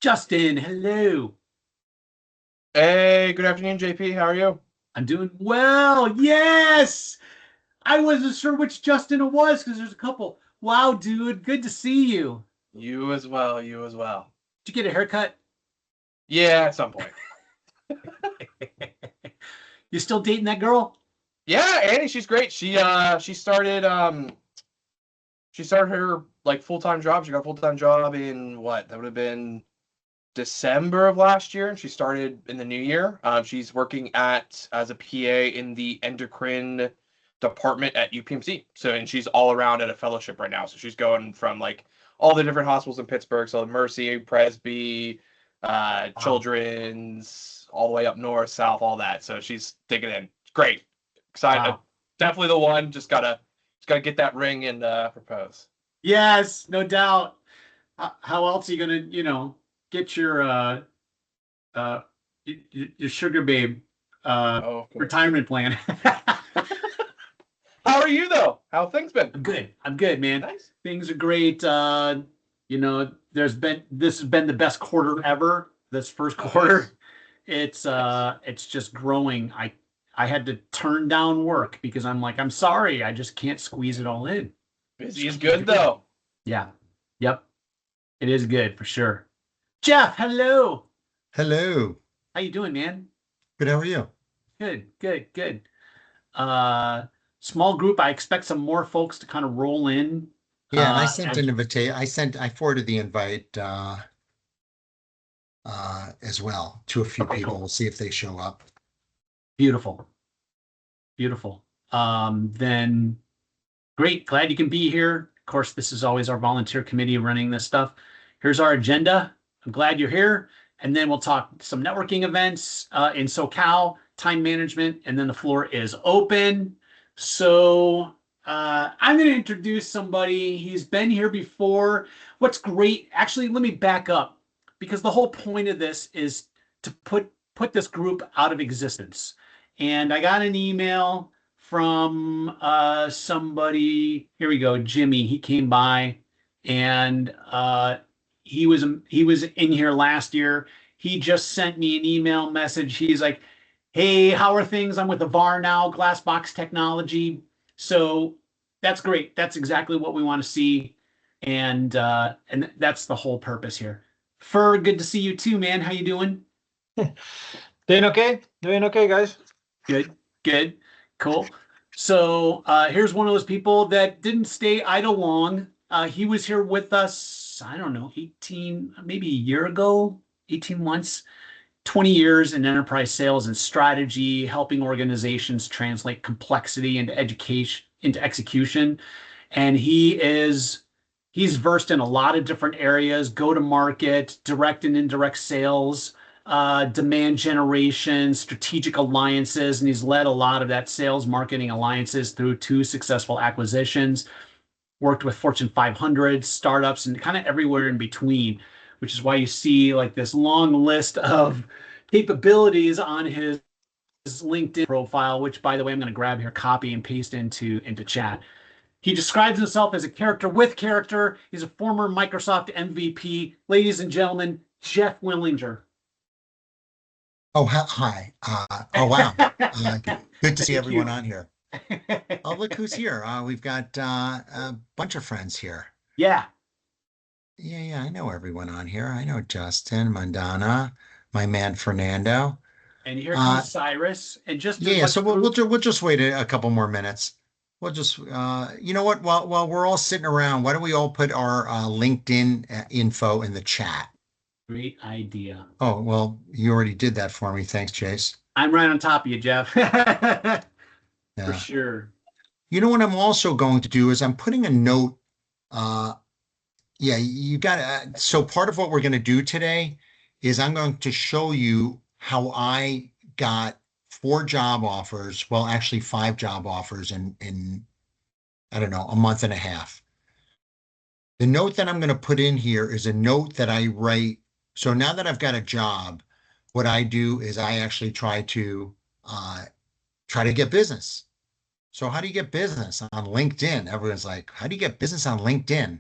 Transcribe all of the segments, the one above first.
Justin, hello. Hey, good afternoon, JP. How are you? I'm doing well. Yes. I wasn't sure which Justin it was because there's a couple. Wow, dude. Good to see you. You as well, you as well. Did you get a haircut? Yeah, at some point. You still dating that girl? Yeah, Annie, she's great. She started her like full-time job. She got a full-time job in what? That would have been December of last year, and she started in the new year. She's working at as a PA in the endocrine department at UPMC. So, and she's all around at a fellowship right now. So she's going from like all the different hospitals in Pittsburgh, so Mercy, Presby, Wow. Children's, all the way up north, south, all that. So she's digging in. Great, excited. Wow. Definitely the one. Just gotta get that ring and propose. Yes, no doubt. How else are you gonna, get your uh your sugar babe Oh, of course. retirement plan? How are you though? How have things been? I'm good. I'm good, man. Nice. Things are great. This has been the best quarter ever. This first Oh, quarter. nice. It's Nice. it's just growing. I had to turn down work because I'm like, I'm sorry, I just can't squeeze it all in. Busy is Squeeze good it in. though. Yeah. Yep. It is good for sure. Jeff, hello. Hello. How you doing, man? Good. How are you? Good, good, good. Uh Small group. I expect some more folks to kind of roll in. Yeah, and I sent As an invitation. I forwarded the invite as well to a few Okay, people. cool. We'll see if they show up. Beautiful. Beautiful. Then great. Glad you can be here. Of course, this is always our volunteer committee running this stuff. Here's our agenda. I'm glad you're here. And then we'll talk some networking events in SoCal, time management, and then the floor is open. So I'm going to introduce somebody. He's been here before. What's great, actually, let me back up because the whole point of this is to put this group out of existence. And I got an email from somebody. Here we go, Jimmy. He came by, and he was in here last year. He just sent me an email message. He's like, "Hey, how are things? I'm with the VAR now, Glassbox Technology." So that's great. That's exactly what we want to see, and that's the whole purpose here. Fur, good to see you too, man. How you doing? Doing okay? Doing okay, guys? Good, good, cool. So here's one of those people that didn't stay idle long. He was here with us, I don't know, 18, maybe a year ago, 18 months, 20 years in enterprise sales and strategy, helping organizations translate complexity into education, into execution. And he's versed in a lot of different areas, go to market, direct and indirect sales, demand generation, strategic alliances, and he's led a lot of that sales marketing alliances through two successful acquisitions, worked with Fortune 500 startups and kind of everywhere in between, which is why you see like this long list of capabilities on his LinkedIn profile, which by the way, I'm going to grab here, copy and paste into chat. He describes himself as a character with character. He's a former Microsoft MVP. Ladies and gentlemen, Jeff Willinger. Oh, hi. Oh, wow. Good to see Thank everyone you. on here. Oh, look who's here. We've got a bunch of friends here. Yeah. Yeah, yeah. I know everyone on here. I know Justin, Mandana, my man Fernando. And here Uh, comes Cyrus. And just to yeah. let So the we'll group, we'll just wait a couple more minutes. We'll just you know what? While we're all sitting around, why don't we all put our LinkedIn info in the chat? great idea. Oh, well, you already did that for me. Thanks, Chase. I'm right on top of you, Jeff. For Yeah. sure. You know what I'm also going to do is I'm putting a note. Uh, yeah, you got to. So part of what we're going to do today is I'm going to show you how I got four job offers. Well, actually five job offers in I don't know, a month and a half. The note that I'm going to put in here is a note that I write. So now that I've got a job, what I do is I actually uh, try to get business. So how do you get business on LinkedIn? Everyone's like, how do you get business on LinkedIn?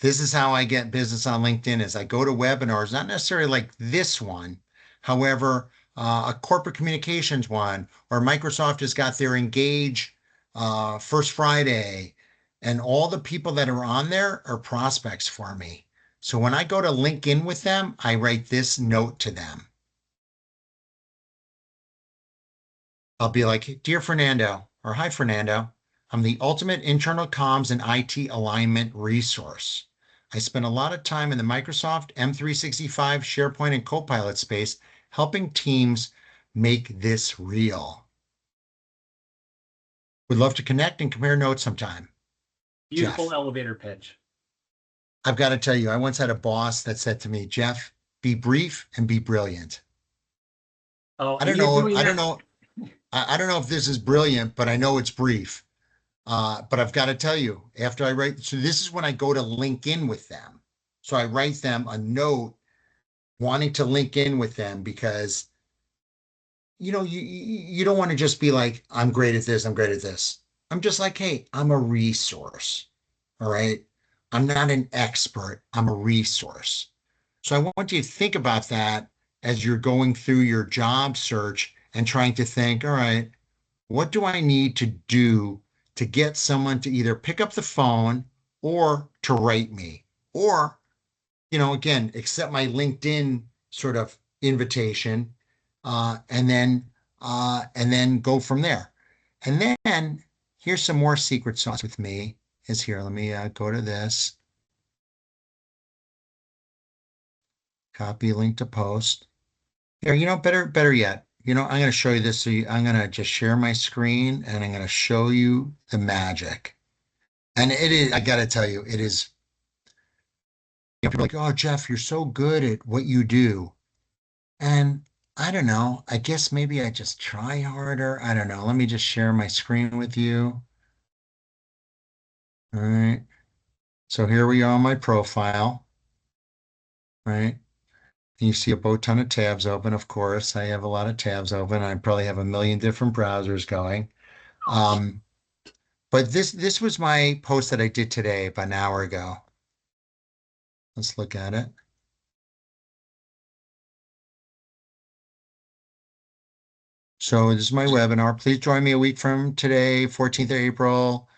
This is how I get business on LinkedIn is I go to webinars, not necessarily like this one. However, a corporate communications one, or Microsoft has got their Engage First Friday, and all the people that are on there are prospects for me. So when I go to link in with them, I write this note to them. I'll be like, Dear Fernando, or Hi Fernando, I'm the ultimate internal comms and IT alignment resource. I spend a lot of time in the Microsoft M365, SharePoint, and Copilot space helping teams make this real. Would love to connect and compare notes sometime. Beautiful Jeff. elevator pitch. I've got to tell you, I once had a boss that said to me, Jeff, be brief and be brilliant. Oh, I and don't you're know. doing I don't that. know. I don't know if this is brilliant, but I know it's brief. But I've got to tell you, after I write, so this is when I go to link in with them. So I write them a note wanting to link in with them because, you don't want to just be like, I'm great at this, I'm great at this. I'm just like, hey, I'm a resource. All right. I'm not an expert, I'm a resource. So I want you to think about that as you're going through your job search and trying to think, all right, what do I need to do to get someone to either pick up the phone or to write me? Or, again, accept my LinkedIn sort of invitation, and then go from there. And then here's some more secret sauce with me is here. Let me go to this. Copy link to post. Here, better yet, I'm going to show you this. I'm going to just share my screen and I'm going to show you the magic. And it is, I got to tell you, it is, people are like, oh, Jeff, you're so good at what you do. And I don't know, I guess maybe I just try harder. I don't know. Let me just share my screen with you. All right. So here we are on my profile, right? You see a boat ton of tabs open. Of course, I have a lot of tabs open. I probably have a million different browsers going. Um, but this was my post that I did today about an hour ago. Let's look at it. So this is my webinar. Please join me a week from today, 14th of April,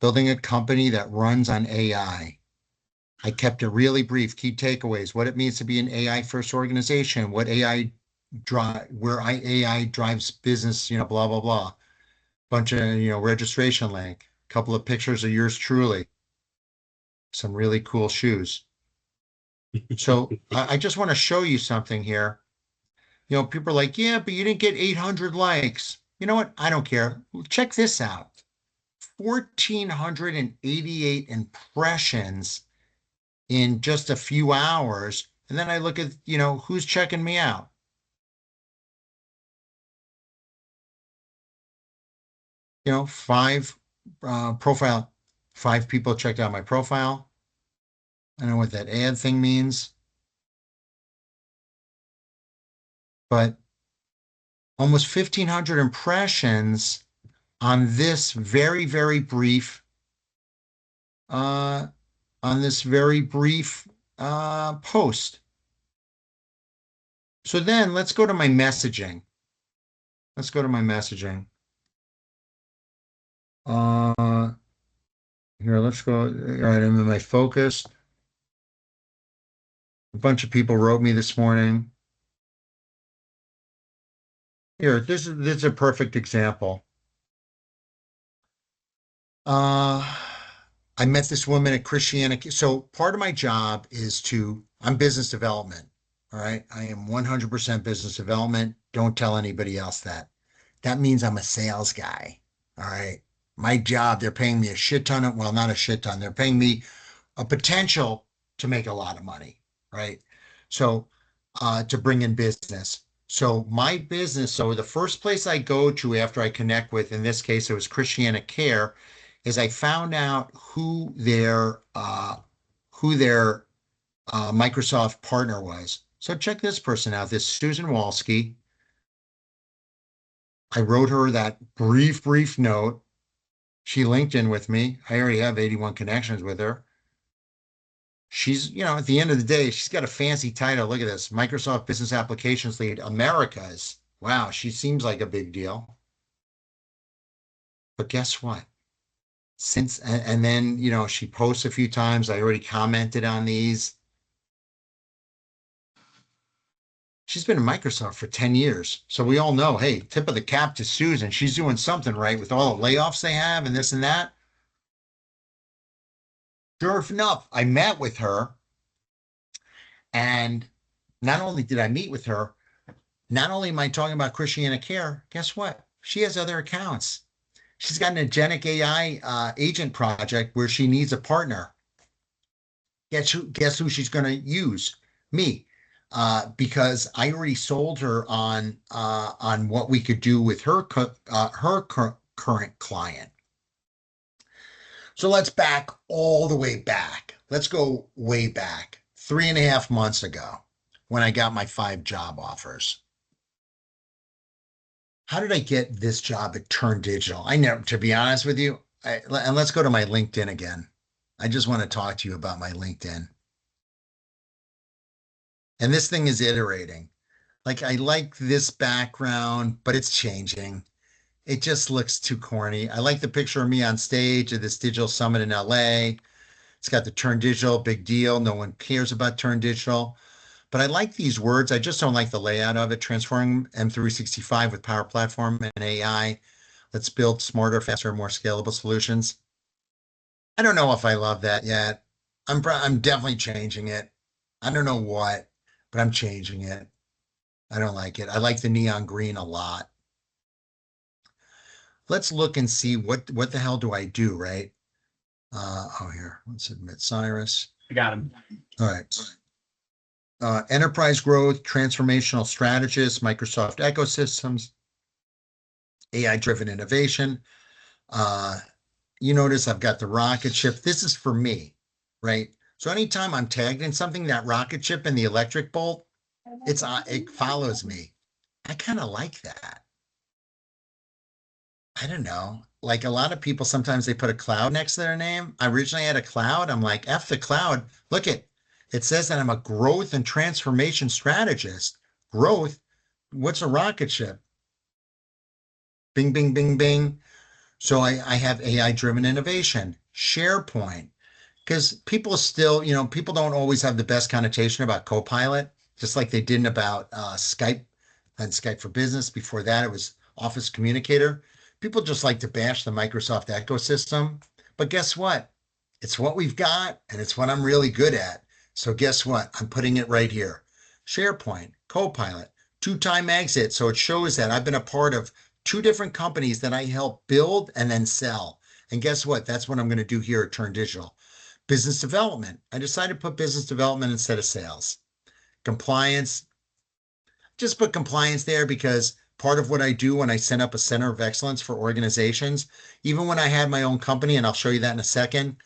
building a company that runs on AI. I kept it really brief. Key takeaways: what it means to be an AI first organization, what AI AI drives business, blah, blah, blah. Bunch of, registration link, a couple of pictures of yours truly, some really cool shoes. So I just want to show you something here. People are like, yeah, but you didn't get 800 likes. You know what? I don't care. Check this out. 1,488 impressions in just a few hours. And then I look at, who's checking me out. Five profile, 5 people checked out my profile. I don't know what that ad thing means, but almost 1,500 impressions on this very, very brief, uh, post. So then let's go to my messaging. Let's go to my messaging. Here, let's go. All right, I'm in my focus. A bunch of people wrote me this morning. Here, this is a perfect example. I met this woman at Christianity. So part of my job is I'm business development. All right. I am 100% business development. Don't tell anybody else that. That means I'm a sales guy. All right. My job, they're paying me a shit ton of, well, not a shit ton. They're paying me a potential to make a lot of money. Right. So, to bring in business. So my business, so the first place I go to after I connect with, in this case, it was Christiana Care, is I found out who their Microsoft partner was. So check this person out, this Susan Walsky. I wrote her that brief note. She linked in with me. I already have 81 connections with her. She's, at the end of the day, she's got a fancy title. Look at this, Microsoft Business Applications Lead, Americas. Wow, she seems like a big deal. But guess what? And then, she posts a few times. I already commented on these. She's been in Microsoft for 10 years. So we all know, hey, tip of the cap to Susan. She's doing something right with all the layoffs they have and this and that. Sure enough, I met with her. And not only did I meet with her, not only am I talking about Christiana Care, guess what? She has other accounts. She's got an agentic AI agent project where she needs a partner. Guess who she's going to use? Me. Because I already sold her on what we could do with her current client. So let's back all the way back. Let's go way back 3.5 months ago when I got my 5 job offers. How did I get this job at Turn Digital? I never, to be honest with you, and let's go to my LinkedIn again. I just want to talk to you about my LinkedIn. And this thing is iterating. Like, I like this background, but it's changing. It just looks too corny. I like the picture of me on stage at this digital summit in LA. It's got the Turn Digital, big deal. No one cares about Turn Digital. But I like these words. I just don't like the layout of it. Transforming M365 with Power Platform and AI. Let's build smarter, faster, more scalable solutions. I don't know if I love that yet. I'm definitely changing it. I don't know what, but I'm changing it. I don't like it. I like the neon green a lot. Let's look and see what the hell do I do, right? Here, let's admit Cyrus. I got him. All right. Enterprise growth, transformational strategist, Microsoft ecosystems, AI-driven innovation. You notice I've got the rocket ship. This is for me, right? So anytime I'm tagged in something, that rocket ship and the electric bolt, it follows me. I kind of like that. I don't know. Like a lot of people, sometimes they put a cloud next to their name. I originally had a cloud. I'm like, F the cloud. Look it says that I'm a growth and transformation strategist. Growth. What's a rocket ship? Bing, bing, bing, bing. So I have AI driven innovation, SharePoint, because people still, people don't always have the best connotation about Copilot, just like they didn't about Skype and Skype for Business. Before that, it was Office Communicator. People just like to bash the Microsoft ecosystem. But guess what? It's what we've got, and it's what I'm really good at. So guess what? I'm putting it right here. SharePoint, Copilot, 2-time exit. So it shows that I've been a part of 2 different companies that I help build and then sell. And guess what? That's what I'm going to do here at Turn Digital. Business development. I decided to put business development instead of sales. Compliance. Just put compliance there because part of what I do when I set up a center of excellence for organizations, even when I had my own company, and I'll show you that in a second,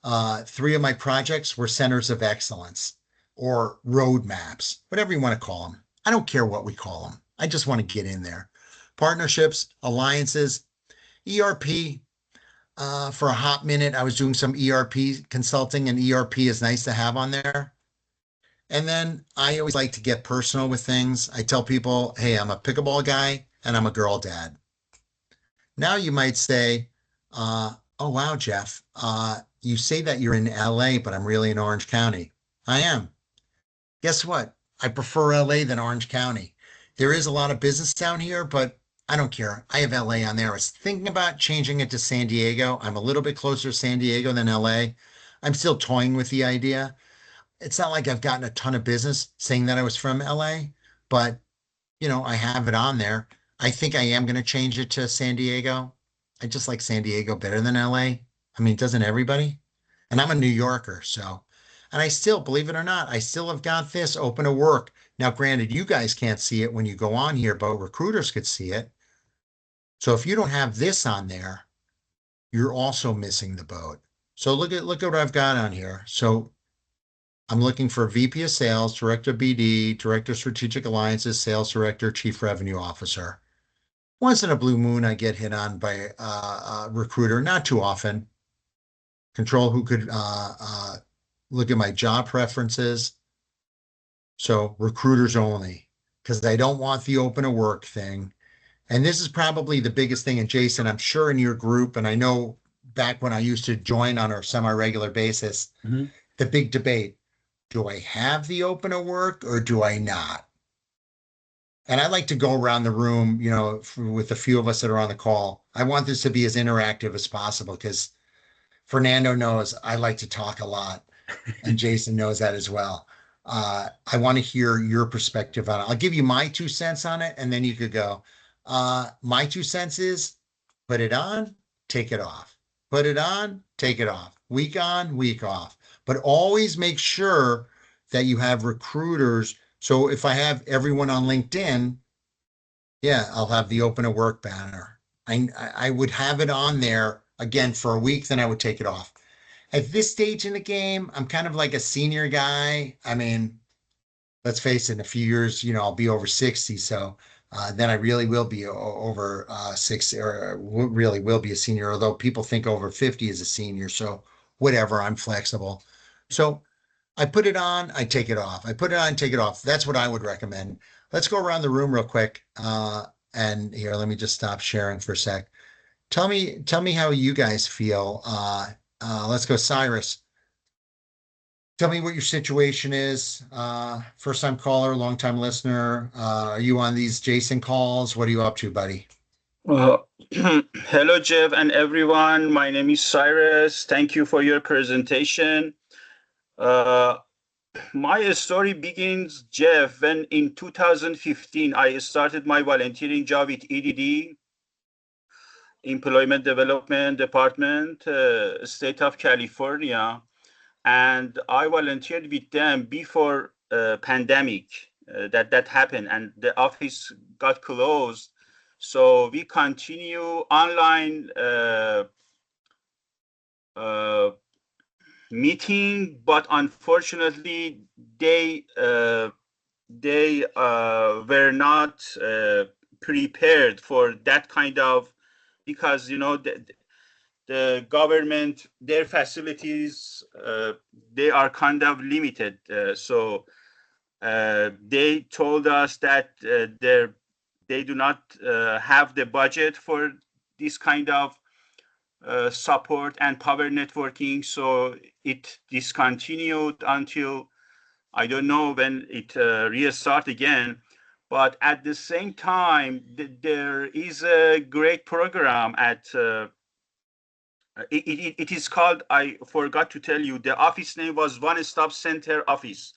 3 of my projects were centers of excellence or roadmaps, whatever you want to call them. I don't care what we call them. I just want to get in there. Partnerships, alliances, ERP. For a hot minute, I was doing some ERP consulting, and ERP is nice to have on there. And then I always like to get personal with things. I tell people, hey, I'm a pickleball guy and I'm a girl dad. Now you might say, oh, wow, Jeff, you say that you're in LA, but I'm really in Orange County. I am. Guess what? I prefer LA than Orange County. There is a lot of business down here, but I don't care. I have LA on there. I was thinking about changing it to San Diego. I'm a little bit closer to San Diego than LA. I'm still toying with the idea. It's not like I've gotten a ton of business saying that I was from LA, but I have it on there. I think I am going to change it to San Diego. I just like San Diego better than LA. I mean, doesn't everybody? And I'm a New Yorker, so, and I still, believe it or not, I still have got this open to work. Now, granted, you guys can't see it when you go on here, but recruiters could see it. So if you don't have this on there, you're also missing the boat. So look at what I've got on here. So I'm looking for VP of Sales, Director of BD, Director of Strategic Alliances, Sales Director, Chief Revenue Officer. Once in a blue moon, I get hit on by a recruiter, not too often. Control who could look at my job preferences. So recruiters only, because I don't want the open to work thing. And this is probably the biggest thing. And Jason, I'm sure in your group, and I know back when I used to join on a semi-regular basis, Mhm. the big debate, do I have the open to work or do I not? And I like to go around the room, with a few of us that are on the call. I want this to be as interactive as possible because Fernando knows I like to talk a lot, and Jason knows that as well. I want to hear your perspective on it. I'll give you my 2 cents on it, and then you could go. My 2 cents is put it on, take it off. Put it on, take it off. Week on, week off. But always make sure that you have recruiters. So if I have everyone on LinkedIn, yeah, I'll have the open to work banner. I would have it on there again for a week, then I would take it off. At this stage in the game, I'm kind of like a senior guy. I mean, let's face it, in a few years, I'll be over 60. So then I really will be over 60, or really will be a senior, although people think over 50 is a senior. So whatever, I'm flexible. So I put it on, I take it off. I put it on, take it off. That's what I would recommend. Let's go around the room real quick. And here, let me just stop sharing for a sec. Tell me how you guys feel. Let's go, Cyrus. Tell me what your situation is. First time caller, long time listener. Are you on these Jason calls? What are you up to, buddy? Uh, Hello, Jeff and everyone. My name is Cyrus. Thank you for your presentation. My story begins, Jeff, when in 2015 I started my volunteering job with EDD, Employment Development Department, State of California, and I volunteered with them before pandemic that happened, and the office got closed. So we continue online meeting, but unfortunately they were not prepared for that kind of, because the government, their facilities, they are kind of limited. So they told us that they do not have the budget for this kind of support and power networking. So it discontinued until I don't know when it restart again. But at the same time, there is a great program at it is called, I forgot to tell you, the office name was One Stop Center Office,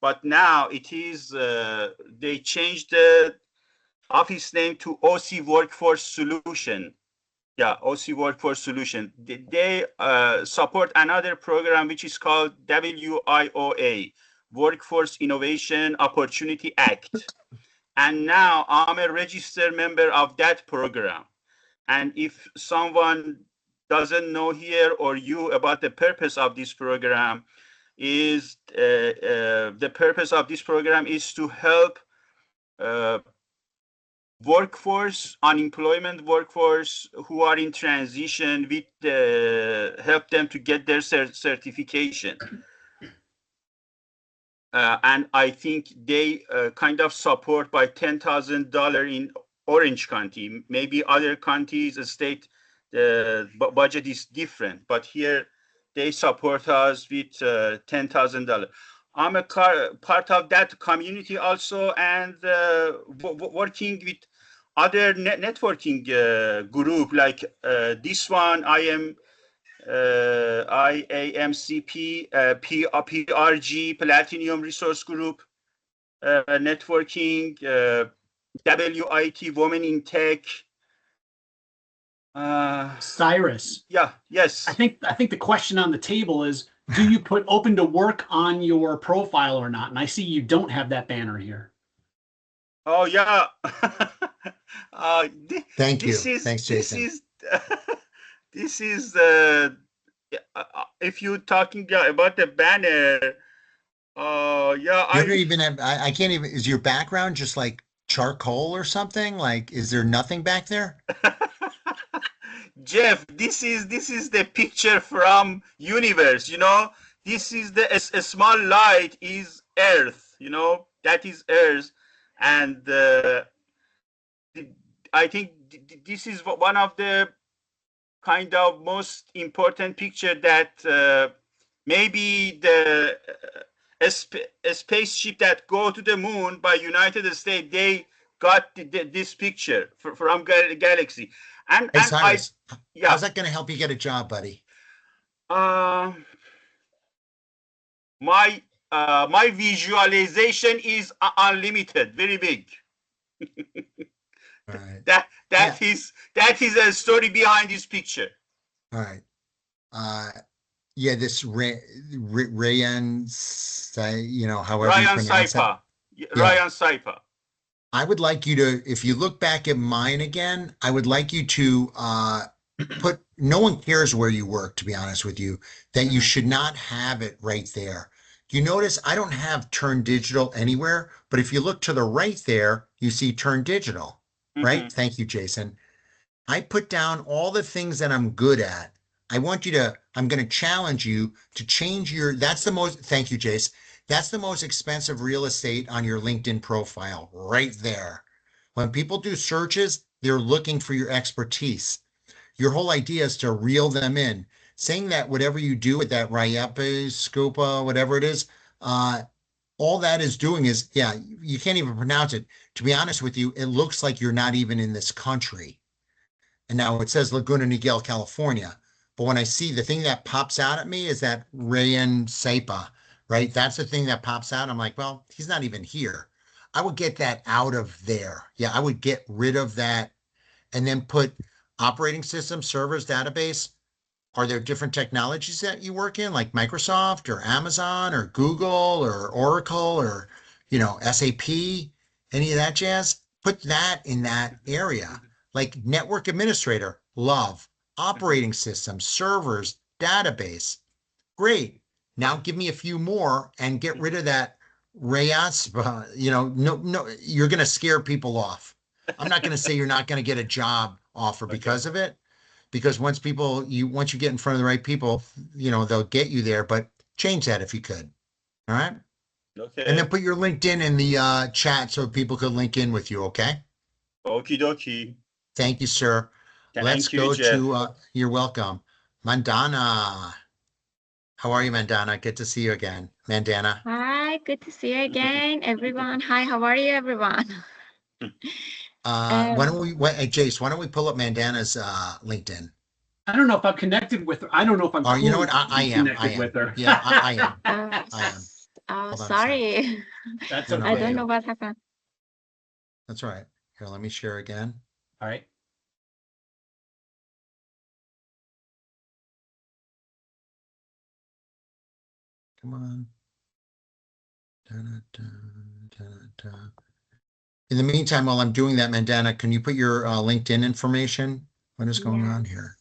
but now it is they changed the office name to OC Workforce Solution. Yeah, OC Workforce Solution. They support another program which is called WIOA, Workforce Innovation Opportunity Act. And now I'm a registered member of that program. And if someone doesn't know here or you about the purpose of this program, is the purpose of this program is to help unemployment workforce who are in transition, with help them to get their certification. And I think they kind of support by $10,000 in Orange County. Maybe other counties, state, budget is different, but here they support us with $10,000. I'm a part of that community also, and working with other networking group like this one. I am IAMCP PRG Platinum Resource Group networking, WIT Women in Tech. Cyrus, Yeah, yes. I think the question on the table is, do you put open to work on your profile or not? And I see you don't have that banner here. Oh yeah. Thank you. This is Thanks, Jason. this is if you're talking about the banner. Yeah, You don't even have, I can't even, is your background just like charcoal or something? Like, is there nothing back there? Jeff, this is the picture from universe. this is a small light is Earth, you know, that is Earth. And I think this is one of the kind of most important picture that maybe the a spaceship that go to the moon by United States, they got this picture from galaxy. Hey, And I, Cyrus, yeah, how's that going to help you get a job, buddy? uh, my my visualization is unlimited, very big. All right. That Yeah. that is a story behind this picture. All right. Uh, yeah, this Rayan, however you Ryan pronounce that. Saipa. Yeah. Ryan Saipa. I would like you to, if you look back at mine again, I would like you to put, no one cares where you work, to be honest with you, that you Mhm. should not have it right there. You notice I don't have turn digital anywhere, but if you look to the right there, you see turn digital, right? Mhm. Thank you, Jason. I put down all the things that I'm good at. I'm going to challenge you to change that's the most, thank you, Jace. That's the most expensive real estate on your LinkedIn profile right there. When people do searches, they're looking for your expertise. Your whole idea is to reel them in, saying that whatever you do with that Ryepe, Scopa, whatever it is, all that is doing is, yeah, you can't even pronounce it. To be honest with you, it looks like you're not even in this country. And now it says Laguna Niguel, California. But when I see the thing that pops out at me is that Rayan Saipa, right? That's the thing that pops out. I'm like, well, he's not even here. I would get that out of there. Yeah, I would get rid of that and then put operating system, servers, database. Are there different technologies that you work in, like Microsoft or Amazon or Google or Oracle or, SAP, any of that jazz? Put that in that area. Like network administrator, love. Mhm. Operating system, servers, database. Great. Now give me a few more and get rid of that Rayas. No, you're going to scare people off. I'm not going to say you're not going to get a job offer Okay. because of it, because once you get in front of the right people, they'll get you there. But change that if you could. All right. And then Okay. put your LinkedIn in the chat so people could link in with you. Okay. Okie dokie. Thank you, sir. Let's Thank you, go to, Jeff. you're welcome. Mandana. How are you, Mandana? Good to see you again. Mandana. Hi, good to see you again, everyone. Hi, how are you, everyone? Why don't we, hey, Jace, why don't we pull up Mandana's LinkedIn? I don't know if I'm connected with her. I don't know if I'm Or you know cool what? enough to I be am. I connected with am. her. Yeah, I am. Uh, I am. Hold on a sec. sorry. That's No, no, I no, don't okay. know no. what happened. That's all right. Here, let me share again. All right. Come on. Da-da-da. In the meantime, while I'm doing that, Mandana, can you put your LinkedIn information? What is going on here?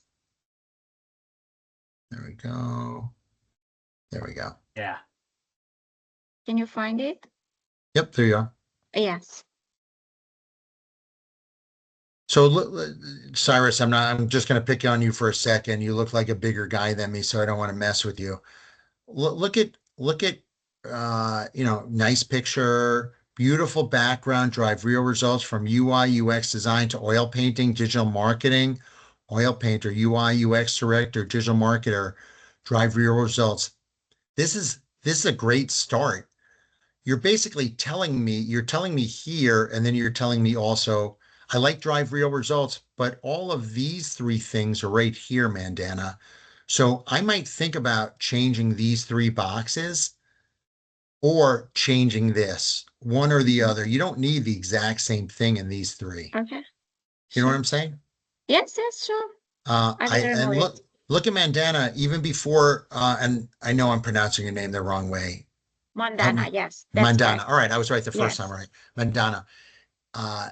Yes. There we go. There we go. Yeah. Can you find it? Yep, there you are. Yes. So, Cyrus, I'm just going to pick on you for a second. You look like a bigger guy than me, so I don't want to mess with you. Look at, nice picture, beautiful background, drive real results from UI, UX design to oil painting, digital marketing, oil painter, UI, UX director, digital marketer, drive real results. This is a great start. You're telling me here, and then you're telling me also, I like drive real results, but all of these three things are right here, Mandana. So I might think about changing these three boxes or changing this, one or the other. You don't need the exact same thing in these three. Okay. You know what Sure. I'm saying? Yes, yes, sure. I I didn't and notice. look at Mandana even before, and I know I'm pronouncing your name the wrong way. Help Mandana, me. yes, that's Mandana. correct. All right, I was right the first time. Yes. All right, Mandana. Uh,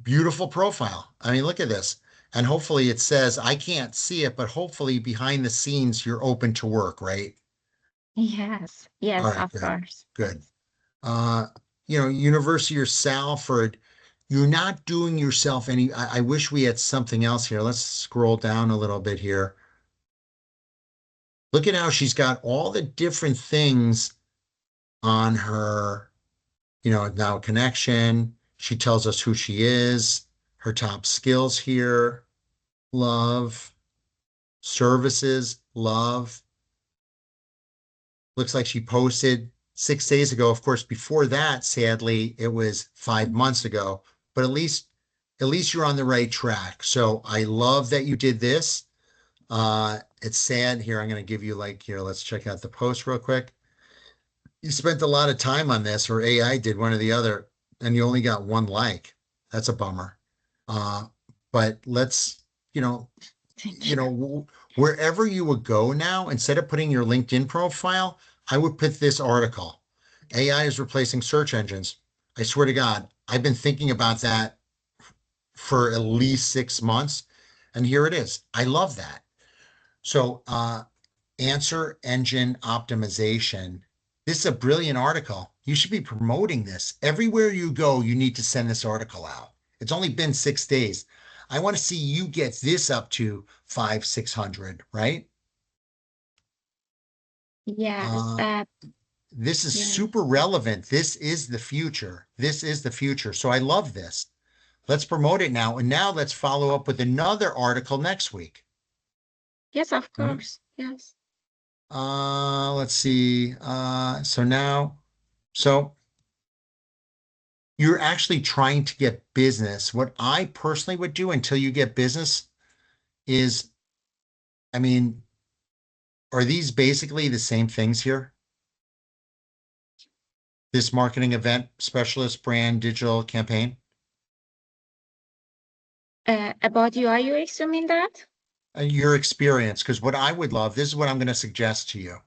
Beautiful profile. I mean, look at this. And hopefully it says, I can't see it, but hopefully behind the scenes you're open to work, right? Yes. All Yes, right, of good, course. good. Uh, University of Salford, you're not doing yourself any, I wish we had something else here. Let's scroll down a little bit here. Look at how she's got all the different things on her, now connection. She tells us who she is, her top skills here, love, services, love. Looks like she posted 6 days ago. Of course, before that, sadly, it was 5 months ago, but at least you're on the right track. So I love that you did this. It's sad here. I'm going to give you let's check out the post real quick. You spent a lot of time on this, or AI did, one or the other, and you only got one like. That's a bummer. But let's, wherever you would go now, instead of putting your LinkedIn profile, I would put this article. AI is replacing search engines. I swear to God, I've been thinking about that for at least 6 months, and here it is. I love that. So, answer engine optimization. This is a brilliant article. You should be promoting this. Everywhere you go, you need to send this article out. It's only been 6 days. I want to see you get this up to 500, 600, right? Yes, This is yes. super relevant. This is the future. This is the future. So I love this. Let's promote it now. And now let's follow up with another article next week. Yes, of All right. course. Yes. Let's see. So you're actually trying to get business. What I personally would do until you get business is, I mean, are these basically the same things here? This marketing event, specialist, brand, digital campaign? About UI UX, you mean that? Your experience, because what I would love, this is what I'm going to suggest to you.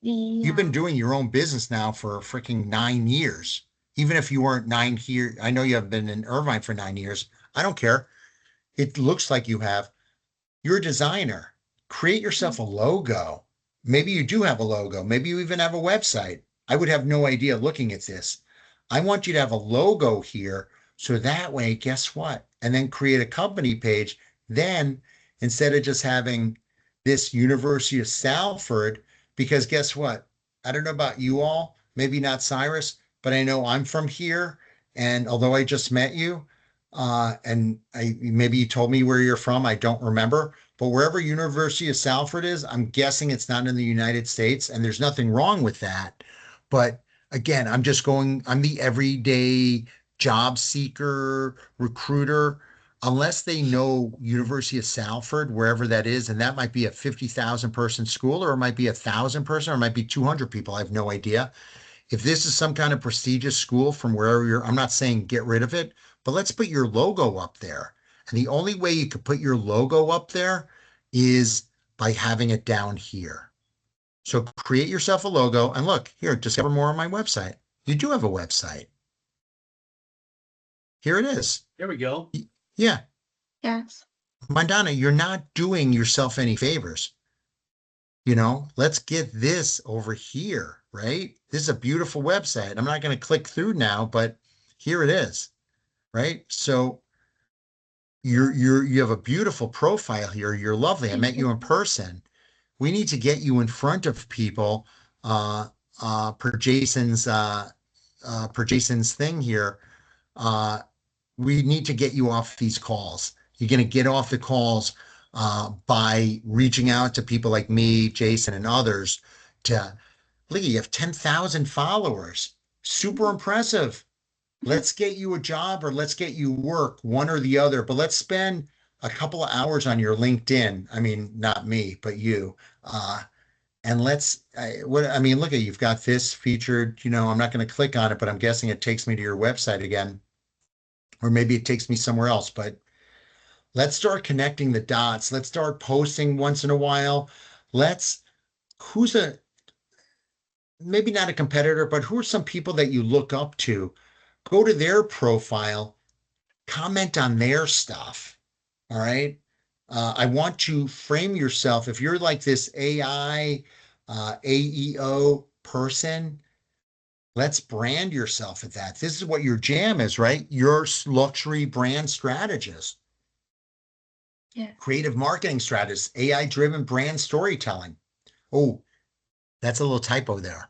You've been Yeah. doing your own business now for freaking 9 years. Even if you weren't 9 here, I know you have been in Irvine for 9 years. I don't care. It looks like you have. You're a designer. Create yourself a logo. Maybe you do have a logo. Maybe you even have a website. I would have no idea looking at this. I want you to have a logo here. So that way, guess what? And then create a company page. Then instead of just having this University of Salford, because guess what? I don't know about you all, maybe not Cyrus, but I know I'm from here. And although I just met you, and maybe you told me where you're from, I don't remember, but wherever University of Salford is, I'm guessing it's not in the United States, and there's nothing wrong with that. But again, I'm the everyday job seeker, recruiter, unless they know University of Salford, wherever that is, and that might be a 50,000 person school, or it might be 1,000 person, or it might be 200 people. I have no idea. If this is some kind of prestigious school from wherever I'm not saying get rid of it, but let's put your logo up there. And the only way you could put your logo up there is by having it down here. So create yourself a logo, and look here, discover more on my website. You do have a website. Here it is. There we go. Yeah. Yes. Mandana, you're not doing yourself any favors. Let's get this over here, right? This is a beautiful website. I'm not going to click through now, but here it is, right? So you have a beautiful profile here. You're lovely. I met you in person. We need to get you in front of people, per Jason's thing here. We need to get you off these calls. You're going to get off the calls by reaching out to people like me, Jason, and others look, you have 10,000 followers. Super impressive. Let's get you a job, or let's get you work, one or the other, but let's spend a couple of hours on your LinkedIn. I mean, not me, but you. And look at, you've got this featured, I'm not going to click on it, but I'm guessing it takes me to your website again, or maybe it takes me somewhere else, but let's start connecting the dots. Let's start posting once in a while. Who's maybe not a competitor, but who are some people that you look up to? Go to their profile, comment on their stuff. All right. I want to frame yourself. If you're like this AI, AEO person, let's brand yourself at that. This is what your jam is, right? You're luxury brand strategist. Yeah. Creative marketing strategist, AI driven brand storytelling. Oh, that's a little typo there.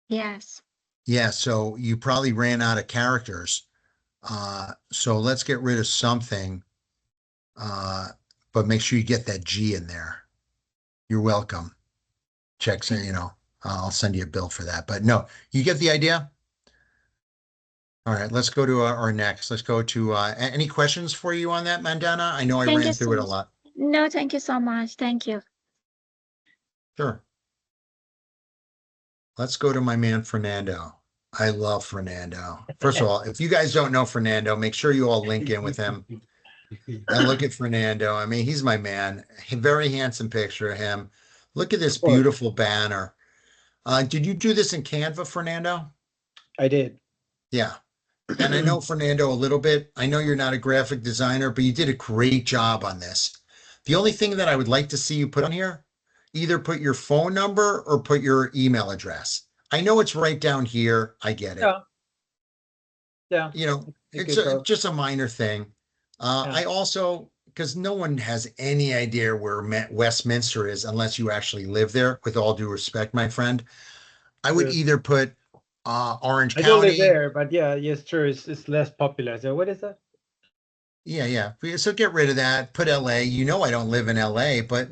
Yes. Yeah, so you probably ran out of characters. So let's get rid of something. But make sure you get that G in there. You're welcome. Checks, I'll send you a bill for that. But no, you get the idea? All right, let's go to our next. Let's go to any questions for you on that, Mandana? I know I Thank ran you through so it a much. lot. No, thank you so much. Thank you. Sure. Let's go to my man, Fernando. I love Fernando. First of all, if you guys don't know Fernando, make sure you all link in with him. And look at Fernando. I mean, he's my man. Very handsome picture of him. Look at this beautiful banner. Did you do this in Canva, Fernando? I did. Yeah. And I know Fernando a little bit. I know you're not a graphic designer, but you did a great job on this. The only thing that I would like to see you put on here, either put your phone number or put your email address. I know it's right down here. I get it. Yeah. Yeah. It's just a minor thing. I also, because no one has any idea where Westminster is unless you actually live there, with all due respect, my friend. I would either put Orange I don't live County. there, but yeah, yes, true. It's less popular. So what is that? Yeah. So get rid of that. Put LA. I don't live in LA, but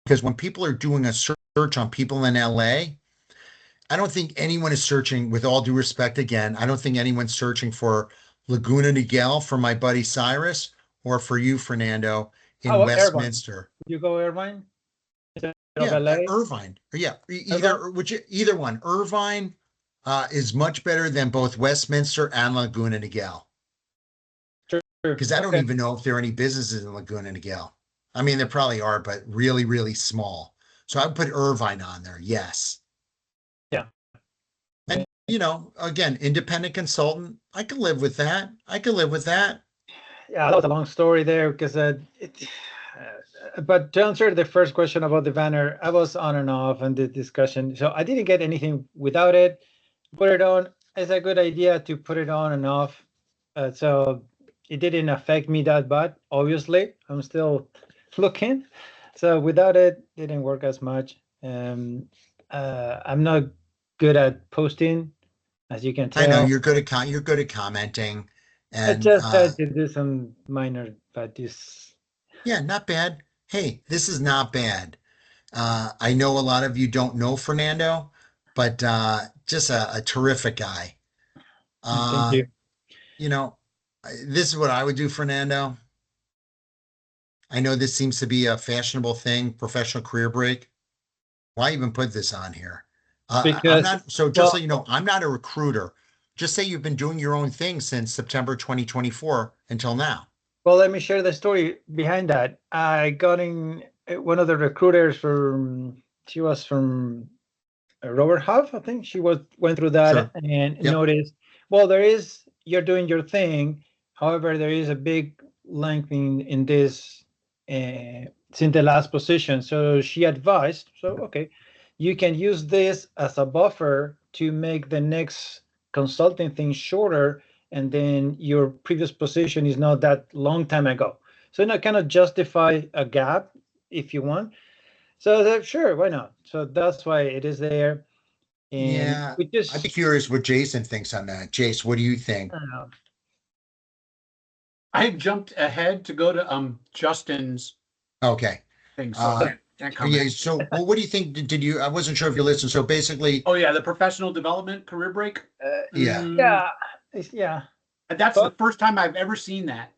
because when people are doing a search on people in LA, I don't think anyone is searching, with all due respect again, I don't think anyone's searching for Laguna Niguel for my buddy Cyrus or for you, Fernando, in Westminster. Irvine. You go Irvine? Yeah, LA? Irvine. Yeah, either one. Irvine is much better than both Westminster and Laguna Niguel. Because I don't even know if there are any businesses in Laguna Niguel. I mean, there probably are, but really, really small. So I would put Irvine on there. Yes. Yeah. And, again, independent consultant. I can live with that. Yeah, that was a long story there because but to answer the first question about the banner, I was on and off on the discussion. So I didn't get anything without it. Put it on. It's a good idea to put it on and off. So it didn't affect me that bad. Obviously, I'm still looking. So without it, didn't work as much. I'm not good at posting, as you can tell. I know you're good at commenting. I And just tried to do some minor, but this. Yeah, not bad. Hey, this is not bad. I know a lot of you don't know Fernando, but just a terrific guy. Thank you. This is what I would do, Fernando. I know this seems to be a fashionable thing, professional career break. Why even put this on here? Because so you know, I'm not a recruiter. Just say you've been doing your own thing since September 2024 until now. Well, let me share the story behind that. I got in one of the recruiters she was from Robert Half, I think. She went through that Sure. and noticed, well, you're doing your thing. However, there is a big length in this since the last position. So she advised, okay, you can use this as a buffer to make the next consulting thing shorter, and then your previous position is not that long time ago. So now kind of justify a gap if you want. So I said, sure, why not? So that's why it is there. And I'd be curious what Jason thinks on that. Jace, what do you think? I jumped ahead to go to Justin's Okay. thing. So can't comment. Yeah. So, what do you think? Did you? I wasn't sure if you listened. So basically, Oh yeah, the professional development career break. Yeah. Yeah. That's the first time I've ever seen that.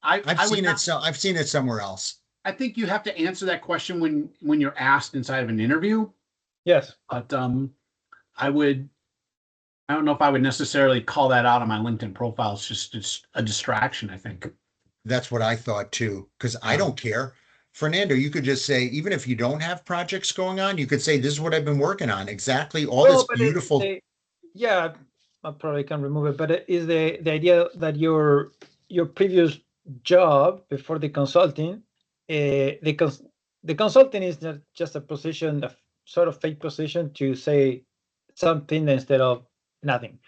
I've seen it somewhere else. I think you have to answer that question when you're asked inside of an interview. Yes. But I don't know if I would necessarily call that out on my LinkedIn profile. It's just a distraction, I think. That's what I thought too, because I don't care. Fernando, you could just say, even if you don't have projects going on, you could say, this is what I've been working on. Exactly. All this beautiful. Yeah, I probably can remove it, but it is the idea that your previous job before the consulting, the consulting is not just a position, a sort of fake position to say something instead of nothing.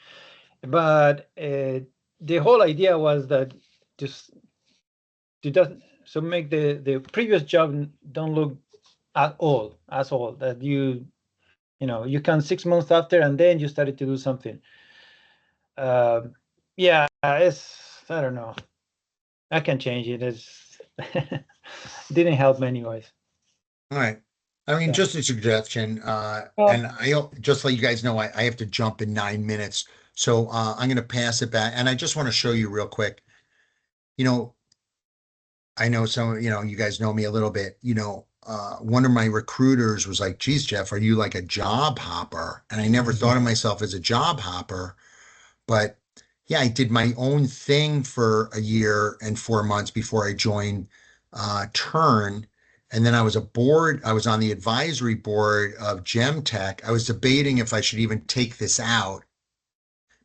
But the whole idea was that just to make the previous job don't look at all, that you come 6 months after and then you started to do something. Yeah, I don't know. I can change it. It's didn't help me anyways. All right. I mean, Yeah. just a suggestion, Well- and I'll just let you guys know I have to jump in 9 minutes. So I'm going to pass it back. And I just want to show you real quick. You know, I know some, you guys know me a little bit. One of my recruiters was like, geez, Jeff, are you like a job hopper? And I never thought of myself as a job hopper. But yeah, I did my own thing for a year and 4 months before I joined Turn. And then I was on the advisory board of Gemtech. I was debating if I should even take this out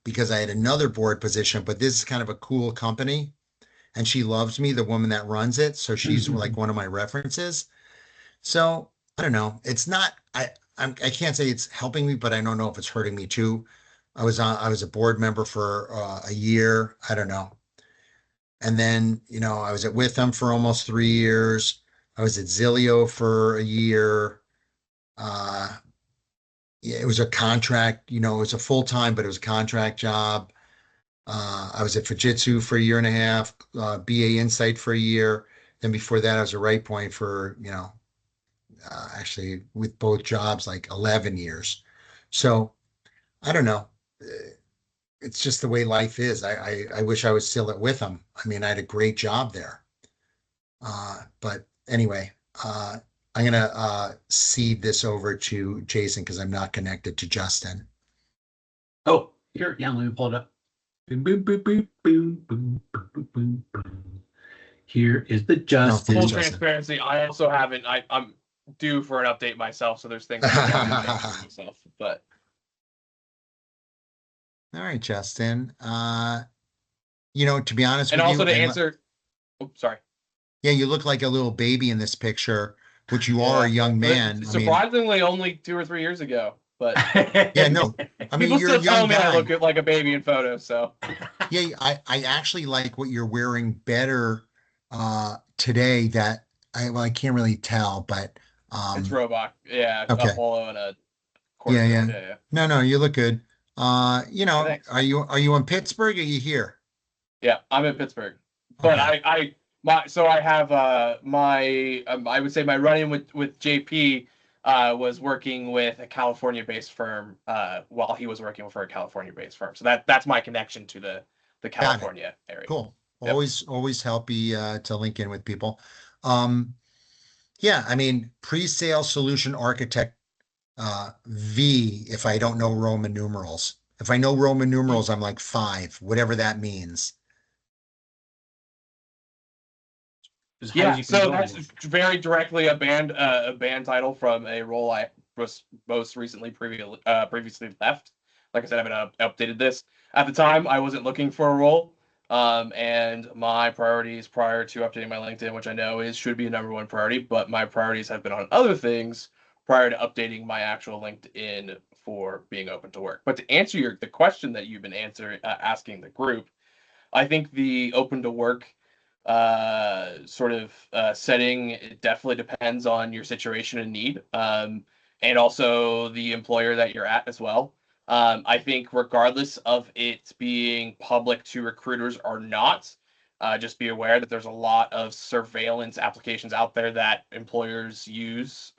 because I had another board position, but this is kind of a cool company. And she loves me, the woman that runs it. So she's like one of my references. So I don't know. It's not, I can't say it's helping me, but I don't know if it's hurting me too. I was a board member for a year. I don't know. And then, I was with them for almost 3 years. I was at Zilio for a year. Yeah, it was a contract, it was a full time, but it was a contract job. I was at Fujitsu for a year and a half, BA Insight for a year. Then before that, I was at Right Point for, actually with both jobs, like 11 years. So I don't know. It's just the way life is. I wish I was still with them. I mean, I had a great job there. But anyway, I'm gonna cede this over to Jason because I'm not connected to Justin. Oh, here, yeah, let me pull it up. Boom, boom, boom, boom, boom, boom, boom, boom, boom, boom. Here is the No, Justin. Full Justin. transparency. I also haven't. I'm due for an update myself, so there's things I haven't changed for myself. But All right, Justin. To be honest and with also you, to answer. Oh, sorry. yeah, you look like a little baby in this picture, which you are a young But man. I mean, surprisingly, only 2 or 3 years ago. But yeah, no, I mean, people you're a still tell young me I guy. look like a baby in photos. So Yeah, I actually like what you're wearing better today I can't really tell, but it's robot. Yeah, a okay. polo and a Yeah, corset. yeah. Yeah, yeah. No, you look good. Thanks. Are you in Pittsburgh or are you here? Yeah, I'm in Pittsburgh, but Okay. I have my I would say my run-in with JP was working with a California-based firm while he was working for a California-based firm. So that's my connection to the California area. Cool. Yep. Always happy to link in with people. Yeah, I mean, pre-sale solution architect V, if I don't know Roman numerals. If I know Roman numerals, I'm like 5, whatever that means. As high as Yeah, you can so go. that's very directly a band title from a role I was most recently previously left. Like I said, I haven't updated this. At the time, I wasn't looking for a role, and my priorities prior to updating my LinkedIn, which I know should be a number one priority, but my priorities have been on other things prior to updating my actual LinkedIn for being open to work. But to answer the question that you've been asking the group, I think the open to work sort of setting, it definitely depends on your situation and need, and also the employer that you're at as well. I think regardless of it being public to recruiters or not, just be aware that there's a lot of surveillance applications out there that employers use.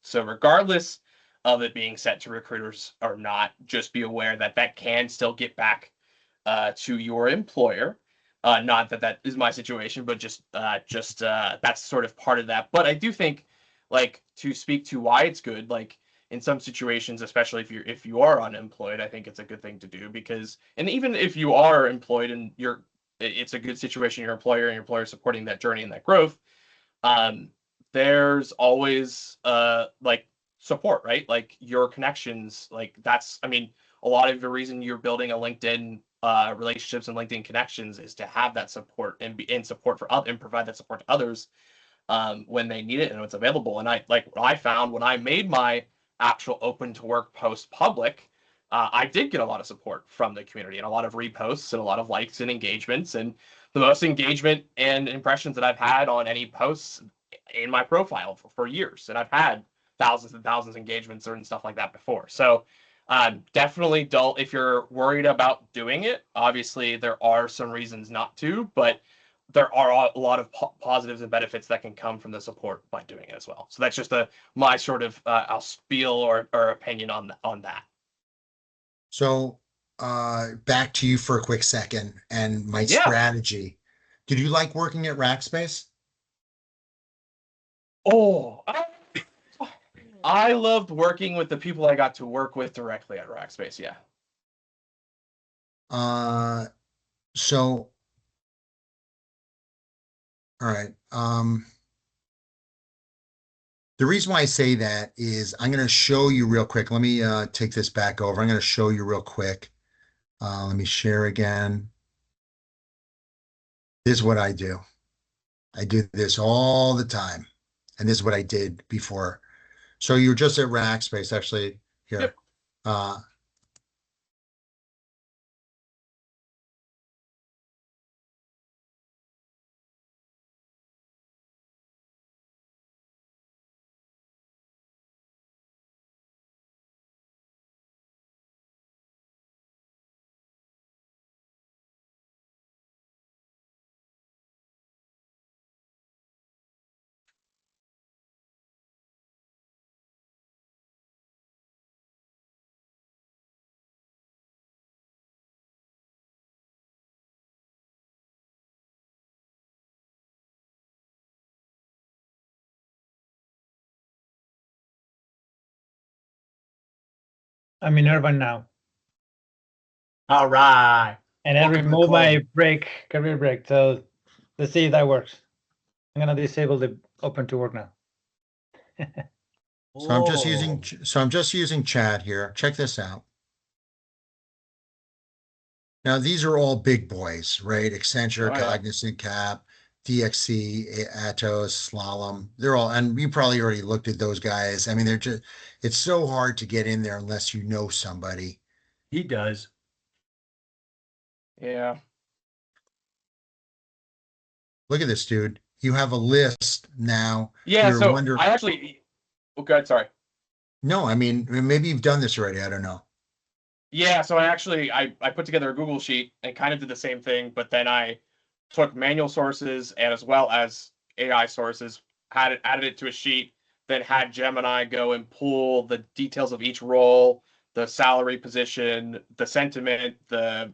So regardless of it being set to recruiters or not, just be aware that that can still get back to your employer. Not that that is my situation, but just that's sort of part of that. But I do think, like, to speak to why it's good, like in some situations, especially if you are unemployed, I think it's a good thing to do because, and even if you are employed and it's a good situation, your employer and your employer supporting that journey and that growth. Um, there's always like support, right? Like your connections, like that's, I mean, a lot of the reason you're building a LinkedIn relationships and LinkedIn connections is to have that support and be in support for and provide that support to others when they need it and when it's available. And I like what I found when I made my actual open to work post public, I did get a lot of support from the community and a lot of reposts and a lot of likes and engagements. And the most engagement and impressions that I've had on any posts in my profile for years, and I've had thousands and thousands of engagements and stuff like that before. So definitely don't, if you're worried about doing it, obviously there are some reasons not to, but there are a lot of positives and benefits that can come from the support by doing it as well. So that's just my sort of I'll spiel or opinion on that. So back to you for a quick second and my Yeah. strategy. Did you like working at Rackspace? Oh, I loved working with the people I got to work with directly at Rackspace. Yeah. So, all right. The reason why I say that is I'm going to show you real quick. Let me take this back over. I'm going to show you real quick. Let me share again. This is what I do. I do this all the time. And this is what I did before. So you're just at Rackspace, actually, here. Yep. I'm in Irvine now, All right. and I Welcome to the removed my club. career break. So let's see if that works. I'm gonna disable the open to work now. So I'm just using, Oh, so I'm just using chat here. Check this out. Now, these are all big boys, right? Accenture, Oh, yeah. Cognizant, Cap, DXC, Atos, Slalom. They're all, and you probably already looked at those guys. I mean, they're just, it's so hard to get in there unless you know somebody. he does. Yeah. Look at this, dude. You have a list now. Yeah. You're So wondering, I actually. Oh, good. Sorry. no, I mean, maybe you've done this already. I don't know. Yeah, so I put together a Google sheet and kind of did the same thing, but then I took manual sources and as well as AI sources, added it to a sheet, then had Gemini go and pull the details of each role, the salary position, the sentiment, the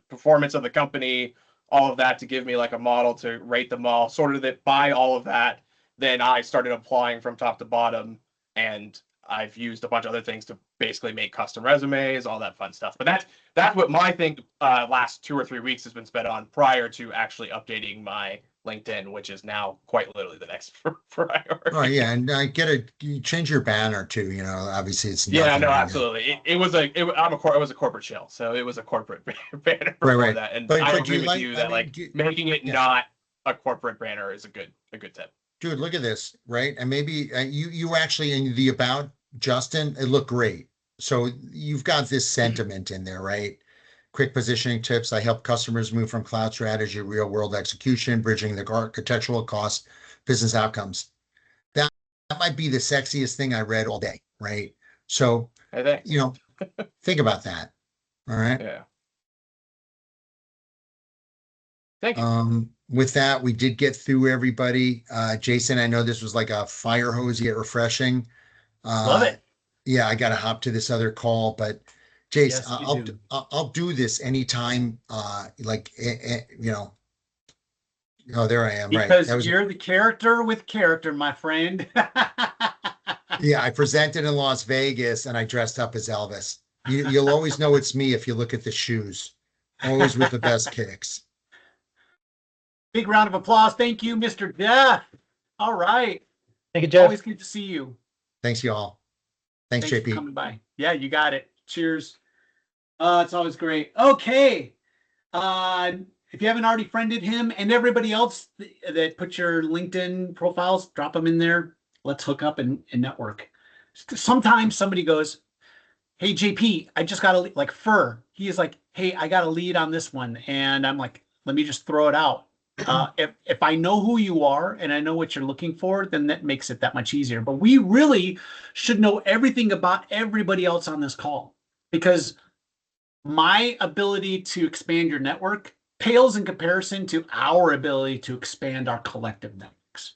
performance of the company, all of that to give me like a model to rate them all, sorted it by all of that. Then I started applying from top to bottom, and I've used a bunch of other things to basically make custom resumes, all that fun stuff. But that's what my thing last 2 or 3 weeks has been spent on prior to actually updating my LinkedIn, which is now quite literally the next priority. Oh yeah, and I get it. You change your banner too. You know, obviously it's Yeah, nothing no, right now. absolutely. It was a corporate shell, so it was a corporate banner before right. that. And But I do agree you with like? you I that mean, like making it not a corporate banner is a good tip. dude, look at this, right? And maybe you actually in the about Justin, it looked great. So you've got this sentiment in there, right? Quick positioning tips. I help customers move from cloud strategy, to real world execution, bridging the architectural cost, business outcomes. That might be the sexiest thing I read all day, right? So, I think. you know, think about that. All right. Yeah. Thank you. With that, we did get through everybody. Jason, I know this was like a fire hose yet refreshing. Love it. Yeah, I got to hop to this other call, but Jace, Yes, you I'll do. I'll do this anytime. You know. Oh, there I am. Right. Because That was you're the character with character, my friend. yeah. I presented in Las Vegas and I dressed up as Elvis. You'll always know it's me if you look at the shoes. Always with the best kicks. Big round of applause. Thank you, Mr. Death. All right. Thank you, Jeff. Always good to see you. Thanks, y'all. Thanks, Thanks for JP. coming by. Yeah, you got it. Cheers. It's always great. Okay. If you haven't already friended him and everybody else that put your LinkedIn profiles, drop them in there. Let's hook up and network. Sometimes somebody goes, hey, JP, I just got a like Fur. He is like, hey, I got a lead on this one. And I'm like, let me just throw it out. If I know who you are and I know what you're looking for, then that makes it that much easier. But we really should know everything about everybody else on this call, because my ability to expand your network pales in comparison to our ability to expand our collective networks.